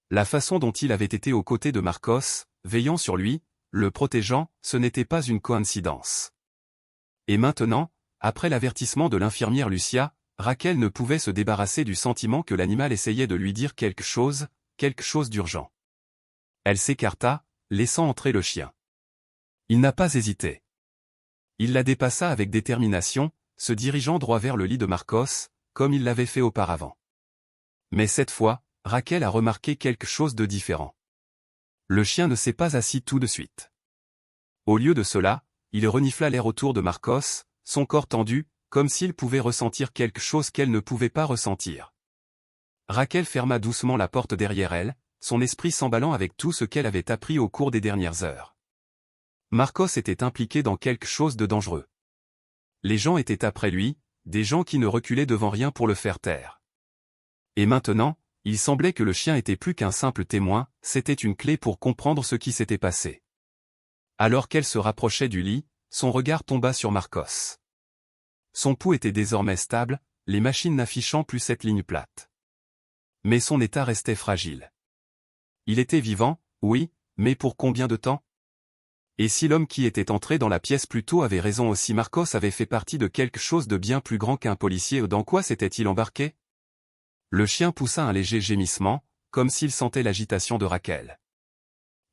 La façon dont il avait été aux côtés de Marcos, veillant sur lui, le protégeant, ce n'était pas une coïncidence. Et maintenant, après l'avertissement de l'infirmière Lucia, Rachel ne pouvait se débarrasser du sentiment que l'animal essayait de lui dire quelque chose d'urgent. Elle s'écarta, laissant entrer le chien. Il n'a pas hésité. Il la dépassa avec détermination, se dirigeant droit vers le lit de Marcos, comme il l'avait fait auparavant. Mais cette fois, Rachel a remarqué quelque chose de différent. Le chien ne s'est pas assis tout de suite. Au lieu de cela, il renifla l'air autour de Marcos, son corps tendu, comme s'il pouvait ressentir quelque chose qu'elle ne pouvait pas ressentir. Rachel ferma doucement la porte derrière elle, son esprit s'emballant avec tout ce qu'elle avait appris au cours des dernières heures. Marcos était impliqué dans quelque chose de dangereux. Les gens étaient après lui, des gens qui ne reculaient devant rien pour le faire taire. Et maintenant, il semblait que le chien était plus qu'un simple témoin, c'était une clé pour comprendre ce qui s'était passé. Alors qu'elle se rapprochait du lit, son regard tomba sur Marcos. Son pouls était désormais stable, les machines n'affichant plus cette ligne plate. Mais son état restait fragile. Il était vivant, oui, mais pour combien de temps? Et si l'homme qui était entré dans la pièce plus tôt avait raison aussi, Marcos avait fait partie de quelque chose de bien plus grand qu'un policier. Dans quoi s'était-il embarqué? Le chien poussa un léger gémissement, comme s'il sentait l'agitation de Rachel.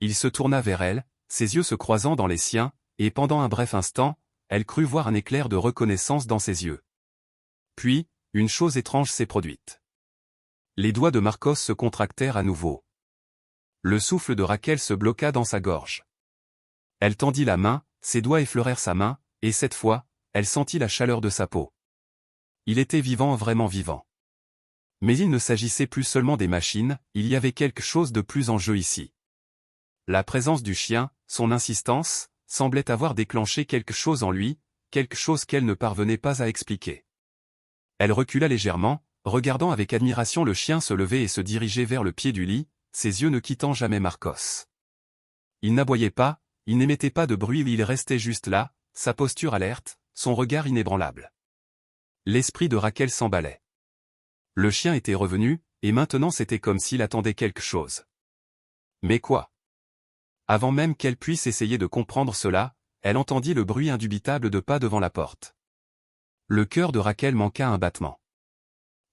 Il se tourna vers elle, ses yeux se croisant dans les siens, et pendant un bref instant, elle crut voir un éclair de reconnaissance dans ses yeux. Puis, une chose étrange s'est produite. Les doigts de Marcos se contractèrent à nouveau. Le souffle de Rachel se bloqua dans sa gorge. Elle tendit la main, ses doigts effleurèrent sa main, et cette fois, elle sentit la chaleur de sa peau. Il était vivant, vraiment vivant. Mais il ne s'agissait plus seulement des machines, il y avait quelque chose de plus en jeu ici. La présence du chien, son insistance, semblait avoir déclenché quelque chose en lui, quelque chose qu'elle ne parvenait pas à expliquer. Elle recula légèrement, regardant avec admiration le chien se lever et se diriger vers le pied du lit, ses yeux ne quittant jamais Marcos. Il n'aboyait pas, il n'émettait pas de bruit, il restait juste là, sa posture alerte, son regard inébranlable. L'esprit de Rachel s'emballait. Le chien était revenu, et maintenant c'était comme s'il attendait quelque chose. Mais quoi? Avant même qu'elle puisse essayer de comprendre cela, elle entendit le bruit indubitable de pas devant la porte. Le cœur de Rachel manqua un battement.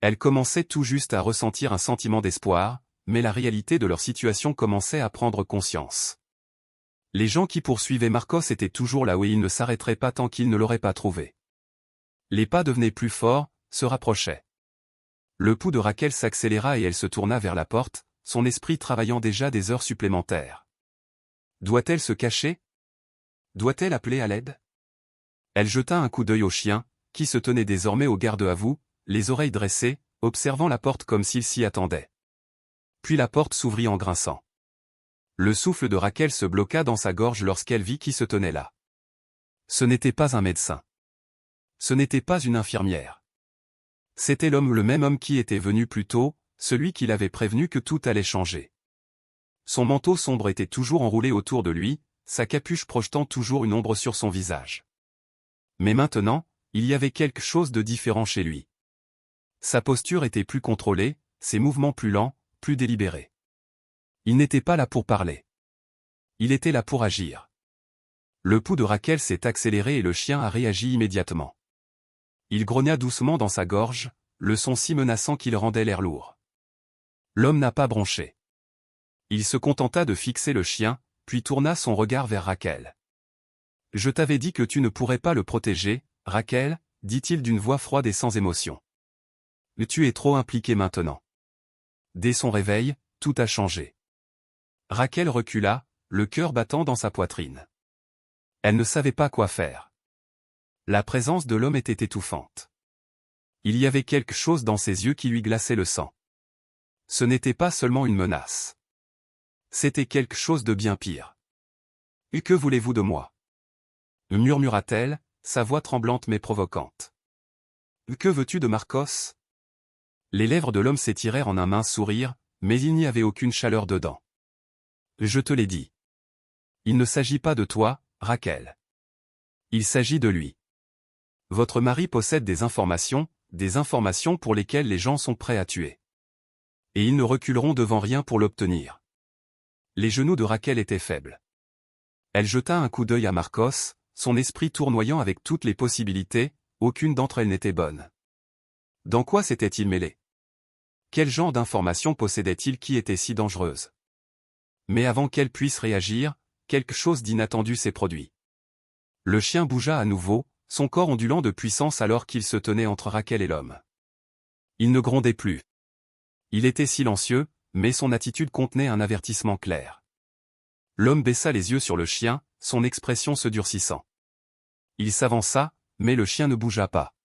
Elle commençait tout juste à ressentir un sentiment d'espoir, mais la réalité de leur situation commençait à prendre conscience. Les gens qui poursuivaient Marcos étaient toujours là où ils ne s'arrêteraient pas tant qu'ils ne l'auraient pas trouvé. Les pas devenaient plus forts, se rapprochaient. Le pouls de Rachel s'accéléra et elle se tourna vers la porte, son esprit travaillant déjà des heures supplémentaires. Doit-elle se cacher? Doit-elle appeler à l'aide? Elle jeta un coup d'œil au chien, qui se tenait désormais au garde-à-vous, les oreilles dressées, observant la porte comme s'il s'y attendait. Puis la porte s'ouvrit en grinçant. Le souffle de Rachel se bloqua dans sa gorge lorsqu'elle vit qui se tenait là. Ce n'était pas un médecin. Ce n'était pas une infirmière. C'était le même homme qui était venu plus tôt, celui qui l'avait prévenu que tout allait changer. Son manteau sombre était toujours enroulé autour de lui, sa capuche projetant toujours une ombre sur son visage. Mais maintenant, il y avait quelque chose de différent chez lui. Sa posture était plus contrôlée, ses mouvements plus lents, plus délibérés. Il n'était pas là pour parler. Il était là pour agir. Le pouls de Rachel s'est accéléré et le chien a réagi immédiatement. Il grogna doucement dans sa gorge, le son si menaçant qu'il rendait l'air lourd. L'homme n'a pas bronché. Il se contenta de fixer le chien, puis tourna son regard vers Rachel. Je t'avais dit que tu ne pourrais pas le protéger, Rachel, dit-il d'une voix froide et sans émotion. Tu es trop impliquée maintenant. Dès son réveil, tout a changé. Rachel recula, le cœur battant dans sa poitrine. Elle ne savait pas quoi faire. La présence de l'homme était étouffante. Il y avait quelque chose dans ses yeux qui lui glaçait le sang. Ce n'était pas seulement une menace. C'était quelque chose de bien pire. « Que voulez-vous de moi » murmura-t-elle, sa voix tremblante mais provocante. « Que veux-tu de Marcos » Les lèvres de l'homme s'étirèrent en un mince sourire, mais il n'y avait aucune chaleur dedans. « Je te l'ai dit. Il ne s'agit pas de toi, Rachel. Il s'agit de lui. Votre mari possède des informations pour lesquelles les gens sont prêts à tuer. Et ils ne reculeront devant rien pour l'obtenir. » Les genoux de Rachel étaient faibles. Elle jeta un coup d'œil à Marcos, son esprit tournoyant avec toutes les possibilités, aucune d'entre elles n'était bonne. Dans quoi s'était-il mêlé? Quel genre d'informations possédait-il qui était si dangereuse? Mais avant qu'elle puisse réagir, quelque chose d'inattendu s'est produit. Le chien bougea à nouveau, son corps ondulant de puissance alors qu'il se tenait entre Rachel et l'homme. Il ne grondait plus. Il était silencieux, mais son attitude contenait un avertissement clair. L'homme baissa les yeux sur le chien, son expression se durcissant. Il s'avança, mais le chien ne bougea pas.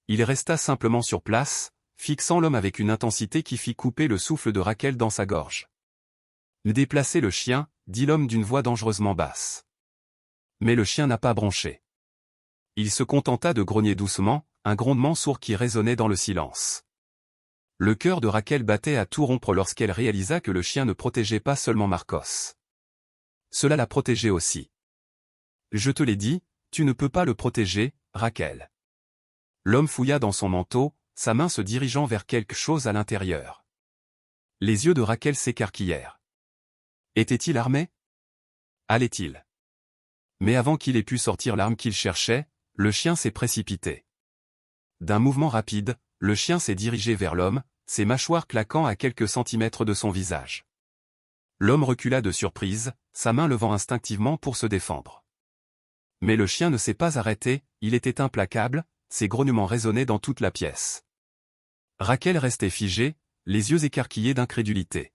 Il resta simplement sur place, fixant l'homme avec une intensité qui fit couper le souffle de Rachel dans sa gorge. « Déplacez le chien » dit l'homme d'une voix dangereusement basse. Mais le chien n'a pas bronché. Il se contenta de grogner doucement, un grondement sourd qui résonnait dans le silence. Le cœur de Rachel battait à tout rompre lorsqu'elle réalisa que le chien ne protégeait pas seulement Marcos. Cela la protégeait aussi. « Je te l'ai dit, tu ne peux pas le protéger, Rachel. » L'homme fouilla dans son manteau, sa main se dirigeant vers quelque chose à l'intérieur. Les yeux de Rachel s'écarquillèrent. Était-il armé? Allait-il? Mais avant qu'il ait pu sortir l'arme qu'il cherchait, le chien s'est précipité. D'un mouvement rapide, le chien s'est dirigé vers l'homme, ses mâchoires claquant à quelques centimètres de son visage. L'homme recula de surprise, sa main levant instinctivement pour se défendre. Mais le chien ne s'est pas arrêté, il était implacable, ses grognements résonnaient dans toute la pièce. Rachel restait figée, les yeux écarquillés d'incrédulité.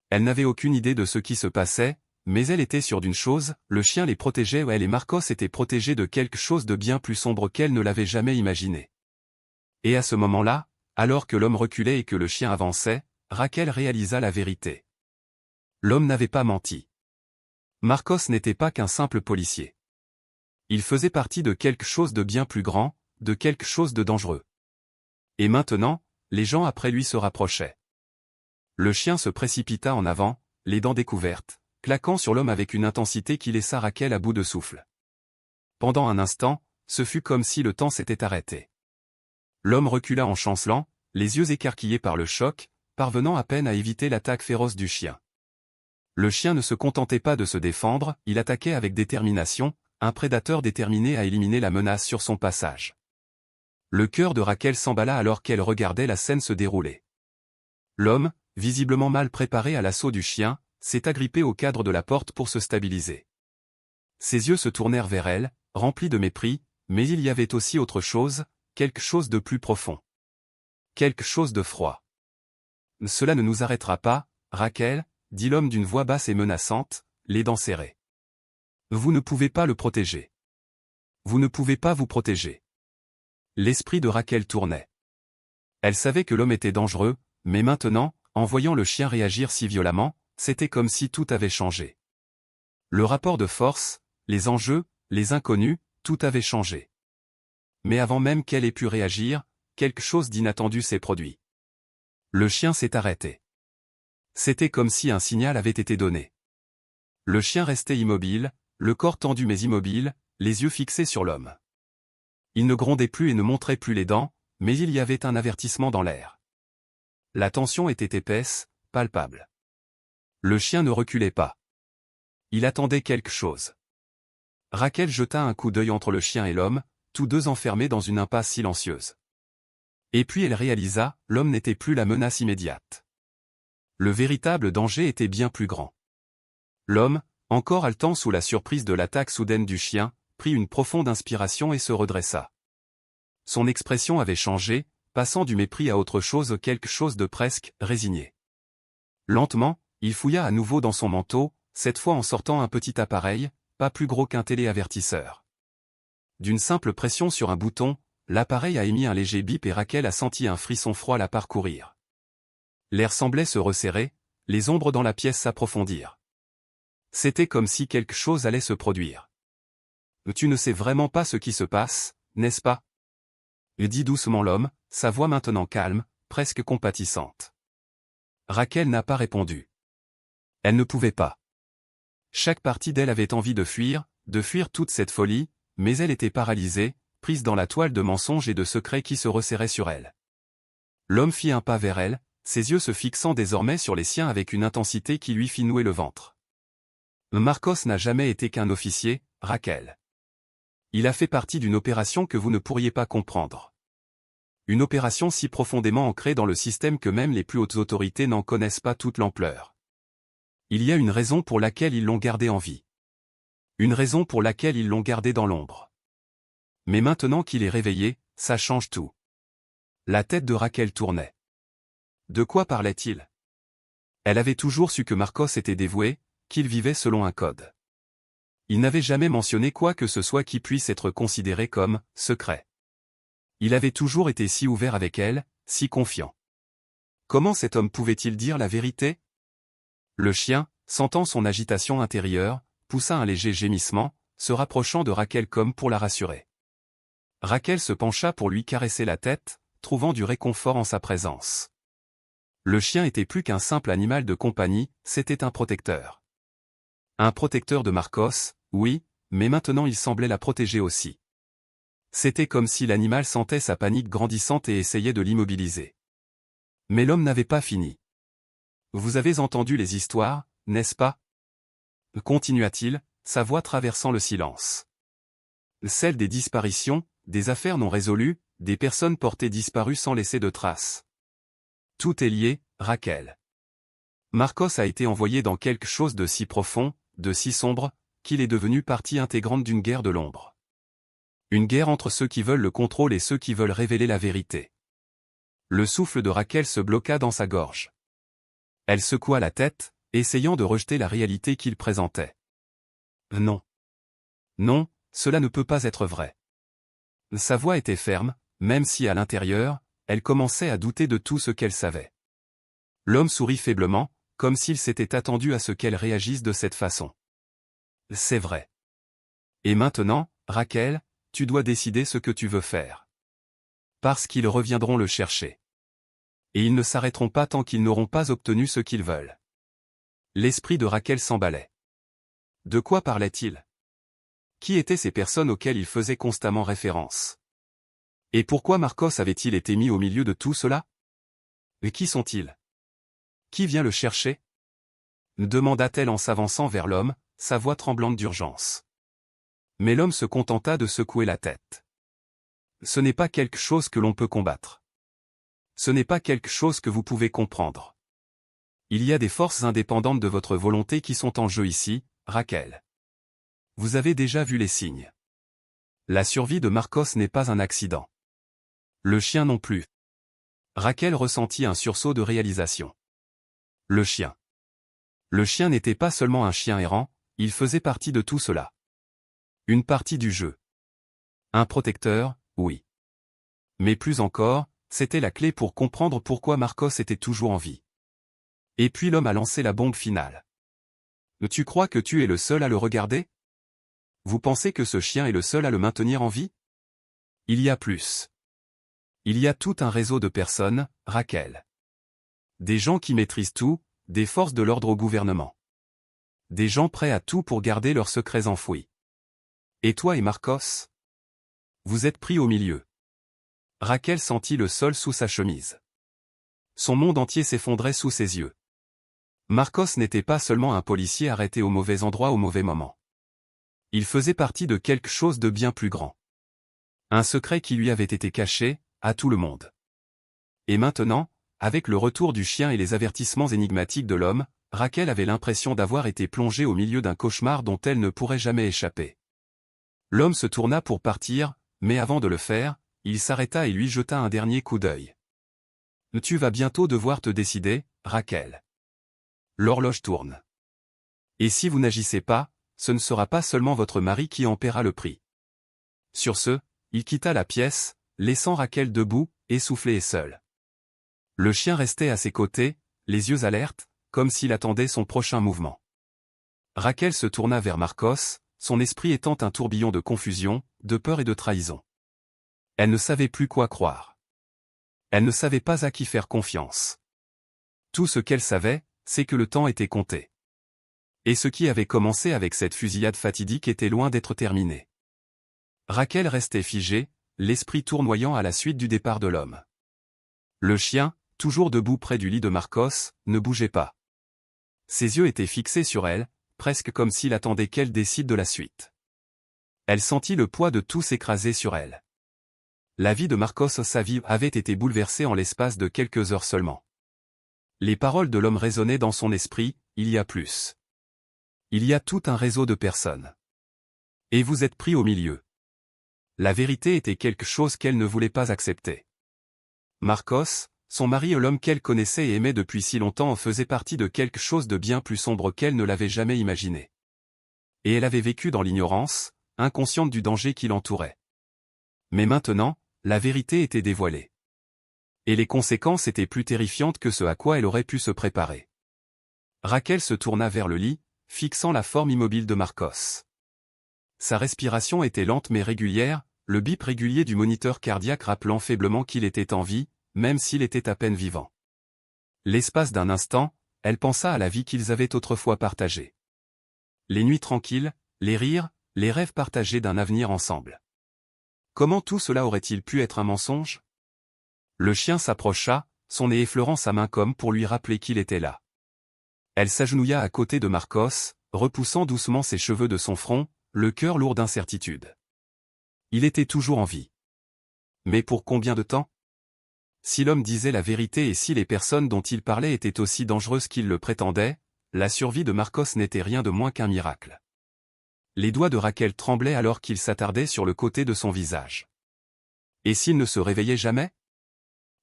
Elle n'avait aucune idée de ce qui se passait, mais elle était sûre d'une chose, le chien les protégeait ou elle et Marcos étaient protégés de quelque chose de bien plus sombre qu'elle ne l'avait jamais imaginé. Et à ce moment-là, alors que l'homme reculait et que le chien avançait, Rachel réalisa la vérité. L'homme n'avait pas menti. Marcos n'était pas qu'un simple policier. Il faisait partie de quelque chose de bien plus grand, de quelque chose de dangereux. Et maintenant, les gens après lui se rapprochaient. Le chien se précipita en avant, les dents découvertes, claquant sur l'homme avec une intensité qui laissa Rachel à bout de souffle. Pendant un instant, ce fut comme si le temps s'était arrêté. L'homme recula en chancelant, les yeux écarquillés par le choc, parvenant à peine à éviter l'attaque féroce du chien. Le chien ne se contentait pas de se défendre, il attaquait avec détermination, un prédateur déterminé à éliminer la menace sur son passage. Le cœur de Rachel s'emballa alors qu'elle regardait la scène se dérouler. L'homme, visiblement mal préparé à l'assaut du chien, s'est agrippé au cadre de la porte pour se stabiliser. Ses yeux se tournèrent vers elle, remplis de mépris, mais il y avait aussi autre chose, quelque chose de plus profond. Quelque chose de froid. « Cela ne nous arrêtera pas, Rachel » dit l'homme d'une voix basse et menaçante, les dents serrées. « Vous ne pouvez pas le protéger. Vous ne pouvez pas vous protéger. » L'esprit de Rachel tournait. Elle savait que l'homme était dangereux, mais maintenant, en voyant le chien réagir si violemment, c'était comme si tout avait changé. Le rapport de force, les enjeux, les inconnus, tout avait changé. Mais avant même qu'elle ait pu réagir, quelque chose d'inattendu s'est produit. Le chien s'est arrêté. C'était comme si un signal avait été donné. Le chien restait immobile, le corps tendu mais immobile, les yeux fixés sur l'homme. Il ne grondait plus et ne montrait plus les dents, mais il y avait un avertissement dans l'air. La tension était épaisse, palpable. Le chien ne reculait pas. Il attendait quelque chose. Rachel jeta un coup d'œil entre le chien et l'homme, tous deux enfermés dans une impasse silencieuse. Et puis elle réalisa, l'homme n'était plus la menace immédiate. Le véritable danger était bien plus grand. L'homme, Encore haletant sous la surprise de l'attaque soudaine du chien, prit une profonde inspiration et se redressa. Son expression avait changé, passant du mépris à autre chose, quelque chose de presque résigné. Lentement, il fouilla à nouveau dans son manteau, cette fois en sortant un petit appareil, pas plus gros qu'un téléavertisseur. D'une simple pression sur un bouton, l'appareil a émis un léger bip et Rachel a senti un frisson froid la parcourir. L'air semblait se resserrer, les ombres dans la pièce s'approfondirent. C'était comme si quelque chose allait se produire. « Tu ne sais vraiment pas ce qui se passe, n'est-ce pas ?» dit doucement l'homme, sa voix maintenant calme, presque compatissante. Rachel n'a pas répondu. Elle ne pouvait pas. Chaque partie d'elle avait envie de fuir toute cette folie, mais elle était paralysée, prise dans la toile de mensonges et de secrets qui se resserraient sur elle. L'homme fit un pas vers elle, ses yeux se fixant désormais sur les siens avec une intensité qui lui fit nouer le ventre. Marcos n'a jamais été qu'un officier, Rachel. Il a fait partie d'une opération que vous ne pourriez pas comprendre. Une opération si profondément ancrée dans le système que même les plus hautes autorités n'en connaissent pas toute l'ampleur. Il y a une raison pour laquelle ils l'ont gardé en vie. Une raison pour laquelle ils l'ont gardé dans l'ombre. Mais maintenant qu'il est réveillé, ça change tout. La tête de Rachel tournait. De quoi parlait-il? Elle avait toujours su que Marcos était dévoué, qu'il vivait selon un code. Il n'avait jamais mentionné quoi que ce soit qui puisse être considéré comme « secret ». Il avait toujours été si ouvert avec elle, si confiant. Comment cet homme pouvait-il dire la vérité? Le chien, sentant son agitation intérieure, poussa un léger gémissement, se rapprochant de Rachel comme pour la rassurer. Rachel se pencha pour lui caresser la tête, trouvant du réconfort en sa présence. Le chien était plus qu'un simple animal de compagnie, c'était un protecteur. Un protecteur de Marcos, oui, mais maintenant il semblait la protéger aussi. C'était comme si l'animal sentait sa panique grandissante et essayait de l'immobiliser. Mais l'homme n'avait pas fini. « Vous avez entendu les histoires, n'est-ce pas ?» continua-t-il, sa voix traversant le silence. Celle des disparitions, des affaires non résolues, des personnes portées disparues sans laisser de traces. Tout est lié, Rachel. Marcos a été envoyé dans quelque chose de si profond, de si sombre, qu'il est devenu partie intégrante d'une guerre de l'ombre. Une guerre entre ceux qui veulent le contrôle et ceux qui veulent révéler la vérité. Le souffle de Rachel se bloqua dans sa gorge. Elle secoua la tête, essayant de rejeter la réalité qu'il présentait. Non. Non, cela ne peut pas être vrai. Sa voix était ferme, même si à l'intérieur, elle commençait à douter de tout ce qu'elle savait. L'homme sourit faiblement, comme s'il s'était attendu à ce qu'elle réagisse de cette façon. C'est vrai. Et maintenant, Rachel, tu dois décider ce que tu veux faire. Parce qu'ils reviendront le chercher. Et ils ne s'arrêteront pas tant qu'ils n'auront pas obtenu ce qu'ils veulent. L'esprit de Rachel s'emballait. De quoi parlait-il? Qui étaient ces personnes auxquelles il faisait constamment référence? Et pourquoi Marcos avait-il été mis au milieu de tout cela? Et qui sont-ils? Qui vient le chercher? Demanda-t-elle en s'avançant vers l'homme, sa voix tremblante d'urgence. Mais l'homme se contenta de secouer la tête. Ce n'est pas quelque chose que l'on peut combattre. Ce n'est pas quelque chose que vous pouvez comprendre. Il y a des forces indépendantes de votre volonté qui sont en jeu ici, Rachel. Vous avez déjà vu les signes. La survie de Marcos n'est pas un accident. Le chien non plus. Rachel ressentit un sursaut de réalisation. Le chien. Le chien n'était pas seulement un chien errant, il faisait partie de tout cela. Une partie du jeu. Un protecteur, oui. Mais plus encore, c'était la clé pour comprendre pourquoi Marcos était toujours en vie. Et puis l'homme a lancé la bombe finale. Tu crois que tu es le seul à le regarder? Vous pensez que ce chien est le seul à le maintenir en vie? Il y a plus. Il y a tout un réseau de personnes, Rachel. Des gens qui maîtrisent tout, des forces de l'ordre au gouvernement. Des gens prêts à tout pour garder leurs secrets enfouis. Et toi et Marcos? Vous êtes pris au milieu. Rachel sentit le sol sous sa chemise. Son monde entier s'effondrait sous ses yeux. Marcos n'était pas seulement un policier arrêté au mauvais endroit au mauvais moment. Il faisait partie de quelque chose de bien plus grand. Un secret qui lui avait été caché, à tout le monde. Et maintenant, avec le retour du chien et les avertissements énigmatiques de l'homme, Raquel avait l'impression d'avoir été plongée au milieu d'un cauchemar dont elle ne pourrait jamais échapper. L'homme se tourna pour partir, mais avant de le faire, il s'arrêta et lui jeta un dernier coup d'œil. « Tu vas bientôt devoir te décider, Raquel. L'horloge tourne. Et si vous n'agissez pas, ce ne sera pas seulement votre mari qui en paiera le prix. » Sur ce, il quitta la pièce, laissant Raquel debout, essoufflée et seule. Le chien restait à ses côtés, les yeux alertes, comme s'il attendait son prochain mouvement. Raquel se tourna vers Marcos, son esprit étant un tourbillon de confusion, de peur et de trahison. Elle ne savait plus quoi croire. Elle ne savait pas à qui faire confiance. Tout ce qu'elle savait, c'est que le temps était compté. Et ce qui avait commencé avec cette fusillade fatidique était loin d'être terminé. Raquel restait figée, l'esprit tournoyant à la suite du départ de l'homme. Le chien, toujours debout près du lit de Marcos, ne bougeait pas. Ses yeux étaient fixés sur elle, presque comme s'il attendait qu'elle décide de la suite. Elle sentit le poids de tout s'écraser sur elle. La vie de Marcos, sa vie, avait été bouleversée en l'espace de quelques heures seulement. Les paroles de l'homme résonnaient dans son esprit, il y a plus. Il y a tout un réseau de personnes. Et vous êtes pris au milieu. La vérité était quelque chose qu'elle ne voulait pas accepter. Marcos, son mari, l'homme qu'elle connaissait et aimait depuis si longtemps, faisait partie de quelque chose de bien plus sombre qu'elle ne l'avait jamais imaginé. Et elle avait vécu dans l'ignorance, inconsciente du danger qui l'entourait. Mais maintenant, la vérité était dévoilée. Et les conséquences étaient plus terrifiantes que ce à quoi elle aurait pu se préparer. Raquel se tourna vers le lit, fixant la forme immobile de Marcos. Sa respiration était lente mais régulière, le bip régulier du moniteur cardiaque rappelant faiblement qu'il était en vie, même s'il était à peine vivant. L'espace d'un instant, elle pensa à la vie qu'ils avaient autrefois partagée. Les nuits tranquilles, les rires, les rêves partagés d'un avenir ensemble. Comment tout cela aurait-il pu être un mensonge? Le chien s'approcha, son nez effleurant sa main comme pour lui rappeler qu'il était là. Elle s'agenouilla à côté de Marcos, repoussant doucement ses cheveux de son front, le cœur lourd d'incertitude. Il était toujours en vie. Mais pour combien de temps? Si l'homme disait la vérité et si les personnes dont il parlait étaient aussi dangereuses qu'il le prétendait, la survie de Marcos n'était rien de moins qu'un miracle. Les doigts de Raquel tremblaient alors qu'il s'attardait sur le côté de son visage. Et s'il ne se réveillait jamais?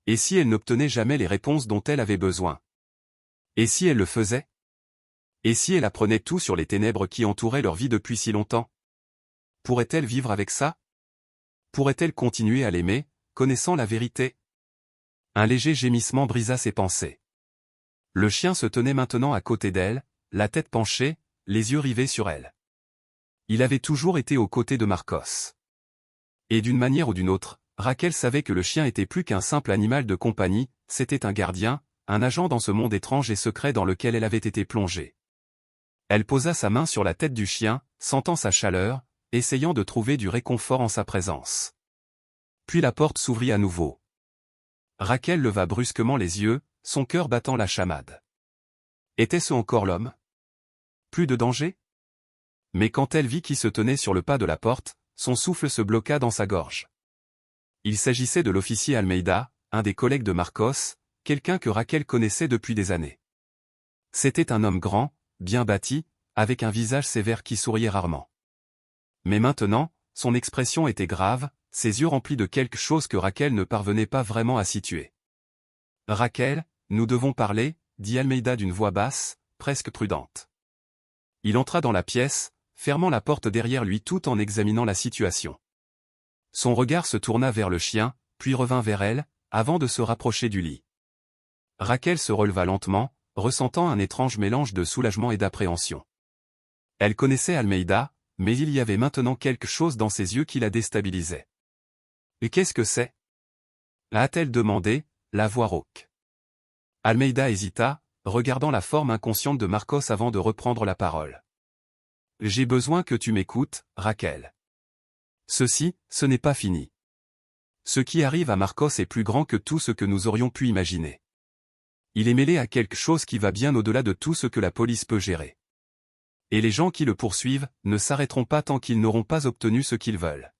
Et si elle n'obtenait jamais les réponses dont elle avait besoin? Et si elle le faisait? Et si elle apprenait tout sur les ténèbres qui entouraient leur vie depuis si longtemps? Pourrait-elle vivre avec ça? Pourrait-elle continuer à l'aimer, connaissant la vérité? Un léger gémissement brisa ses pensées. Le chien se tenait maintenant à côté d'elle, la tête penchée, les yeux rivés sur elle. Il avait toujours été aux côtés de Marcos. Et d'une manière ou d'une autre, Raquel savait que le chien était plus qu'un simple animal de compagnie, c'était un gardien, un agent dans ce monde étrange et secret dans lequel elle avait été plongée. Elle posa sa main sur la tête du chien, sentant sa chaleur, essayant de trouver du réconfort en sa présence. Puis la porte s'ouvrit à nouveau. Raquel leva brusquement les yeux, son cœur battant la chamade. Était-ce encore l'homme? Plus de danger? Mais quand elle vit qui se tenait sur le pas de la porte, son souffle se bloqua dans sa gorge. Il s'agissait de l'officier Almeida, un des collègues de Marcos, quelqu'un que Raquel connaissait depuis des années. C'était un homme grand, bien bâti, avec un visage sévère qui souriait rarement. Mais maintenant, son expression était grave, ses yeux remplis de quelque chose que Raquel ne parvenait pas vraiment à situer. « Raquel, nous devons parler » dit Almeida d'une voix basse, presque prudente. Il entra dans la pièce, fermant la porte derrière lui tout en examinant la situation. Son regard se tourna vers le chien, puis revint vers elle, avant de se rapprocher du lit. Raquel se releva lentement, ressentant un étrange mélange de soulagement et d'appréhension. Elle connaissait Almeida, mais il y avait maintenant quelque chose dans ses yeux qui la déstabilisait. « Et qu'est-ce que c'est » a-t-elle demandé, la voix rauque. Almeida hésita, regardant la forme inconsciente de Marcos avant de reprendre la parole. « J'ai besoin que tu m'écoutes, Raquel. Ce n'est pas fini. Ce qui arrive à Marcos est plus grand que tout ce que nous aurions pu imaginer. Il est mêlé à quelque chose qui va bien au-delà de tout ce que la police peut gérer. Et les gens qui le poursuivent ne s'arrêteront pas tant qu'ils n'auront pas obtenu ce qu'ils veulent. »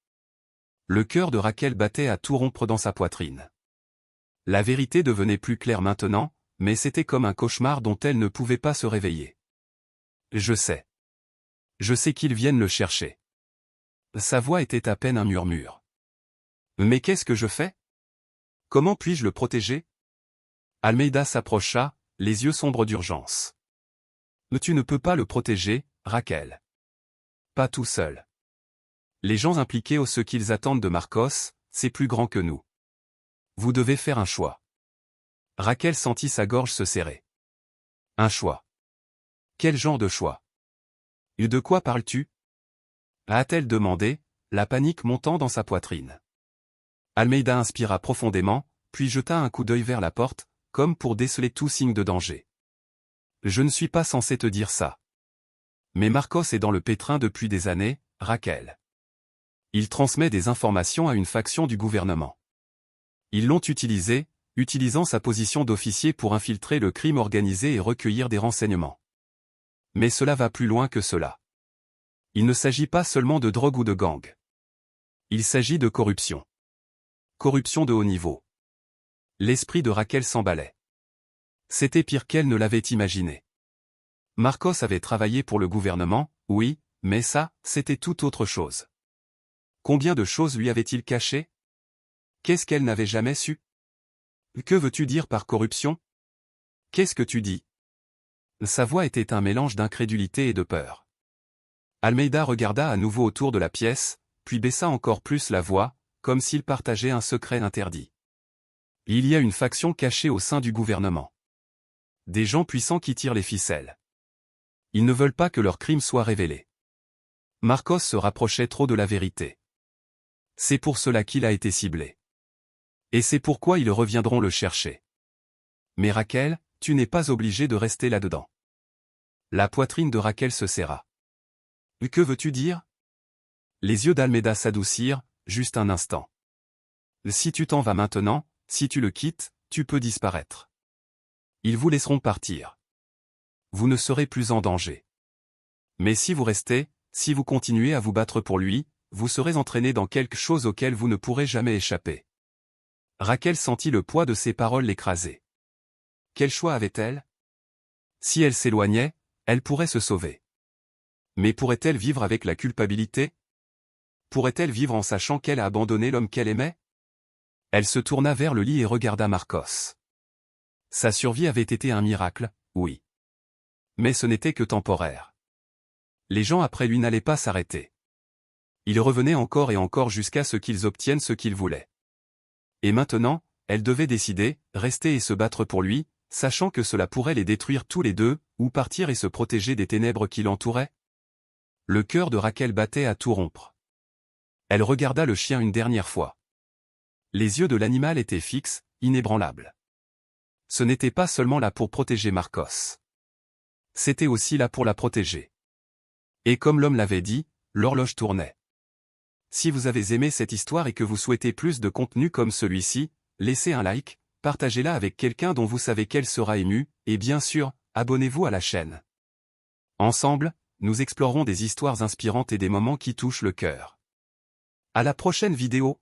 Le cœur de Raquel battait à tout rompre dans sa poitrine. La vérité devenait plus claire maintenant, Mais c'était comme un cauchemar dont elle ne pouvait pas se réveiller. Je sais. Je sais qu'ils viennent le chercher. Sa voix était à peine un murmure. Mais qu'est-ce que je fais? Comment puis-je le protéger? Almeida s'approcha, les yeux sombres d'urgence. Tu ne peux pas le protéger, Raquel. Pas tout seul. Les gens impliqués ou ce qu'ils attendent de Marcos, c'est plus grand que nous. Vous devez faire un choix. Raquel sentit sa gorge se serrer. Un choix. Quel genre de choix? Et de quoi parles-tu? A-t-elle demandé, la panique montant dans sa poitrine. Almeida inspira profondément, puis jeta un coup d'œil vers la porte, comme pour déceler tout signe de danger. Je ne suis pas censé te dire ça. Mais Marcos est dans le pétrin depuis des années, Raquel. Il transmet des informations à une faction du gouvernement. Ils l'ont utilisé, utilisant sa position d'officier pour infiltrer le crime organisé et recueillir des renseignements. Mais cela va plus loin que cela. Il ne s'agit pas seulement de drogue ou de gang. Il s'agit de corruption. Corruption de haut niveau. L'esprit de Raquel s'emballait. C'était pire qu'elle ne l'avait imaginé. Marcos avait travaillé pour le gouvernement, oui, mais ça, c'était tout autre chose. Combien de choses lui avait-il cachées? Qu'est-ce qu'elle n'avait jamais su? Que veux-tu dire par corruption? Qu'est-ce que tu dis? Sa voix était un mélange d'incrédulité et de peur. Almeida regarda à nouveau autour de la pièce, puis baissa encore plus la voix, comme s'il partageait un secret interdit. Il y a une faction cachée au sein du gouvernement. Des gens puissants qui tirent les ficelles. Ils ne veulent pas que leurs crimes soient révélés. Marcos se rapprochait trop de la vérité. C'est pour cela qu'il a été ciblé. Et c'est pourquoi ils reviendront le chercher. Mais Raquel, tu n'es pas obligée de rester là-dedans. La poitrine de Raquel se serra. Que veux-tu dire? Les yeux d'Almeida s'adoucirent, juste un instant. Si tu t'en vas maintenant, si tu le quittes, tu peux disparaître. Ils vous laisseront partir. Vous ne serez plus en danger. Mais si vous restez, si vous continuez à vous battre pour lui, vous serez entraîné dans quelque chose auquel vous ne pourrez jamais échapper. Raquel sentit le poids de ses paroles l'écraser. Quel choix avait-elle? Si elle s'éloignait, elle pourrait se sauver. Mais pourrait-elle vivre avec la culpabilité? Pourrait-elle vivre en sachant qu'elle a abandonné l'homme qu'elle aimait? Elle se tourna vers le lit et regarda Marcos. Sa survie avait été un miracle, oui. Mais ce n'était que temporaire. Les gens après lui n'allaient pas s'arrêter. Ils revenaient encore et encore jusqu'à ce qu'ils obtiennent ce qu'ils voulaient. Et maintenant, elle devait décider, rester et se battre pour lui, sachant que cela pourrait les détruire tous les deux, ou partir et se protéger des ténèbres qui l'entouraient. Le cœur de Raquel battait à tout rompre. Elle regarda le chien une dernière fois. Les yeux de l'animal étaient fixes, inébranlables. Ce n'était pas seulement là pour protéger Marcos. C'était aussi là pour la protéger. Et comme l'homme l'avait dit, l'horloge tournait. Si vous avez aimé cette histoire et que vous souhaitez plus de contenu comme celui-ci, laissez un like, partagez-la avec quelqu'un dont vous savez qu'elle sera émue, et bien sûr, abonnez-vous à la chaîne. Ensemble, nous explorerons des histoires inspirantes et des moments qui touchent le cœur. À la prochaine vidéo.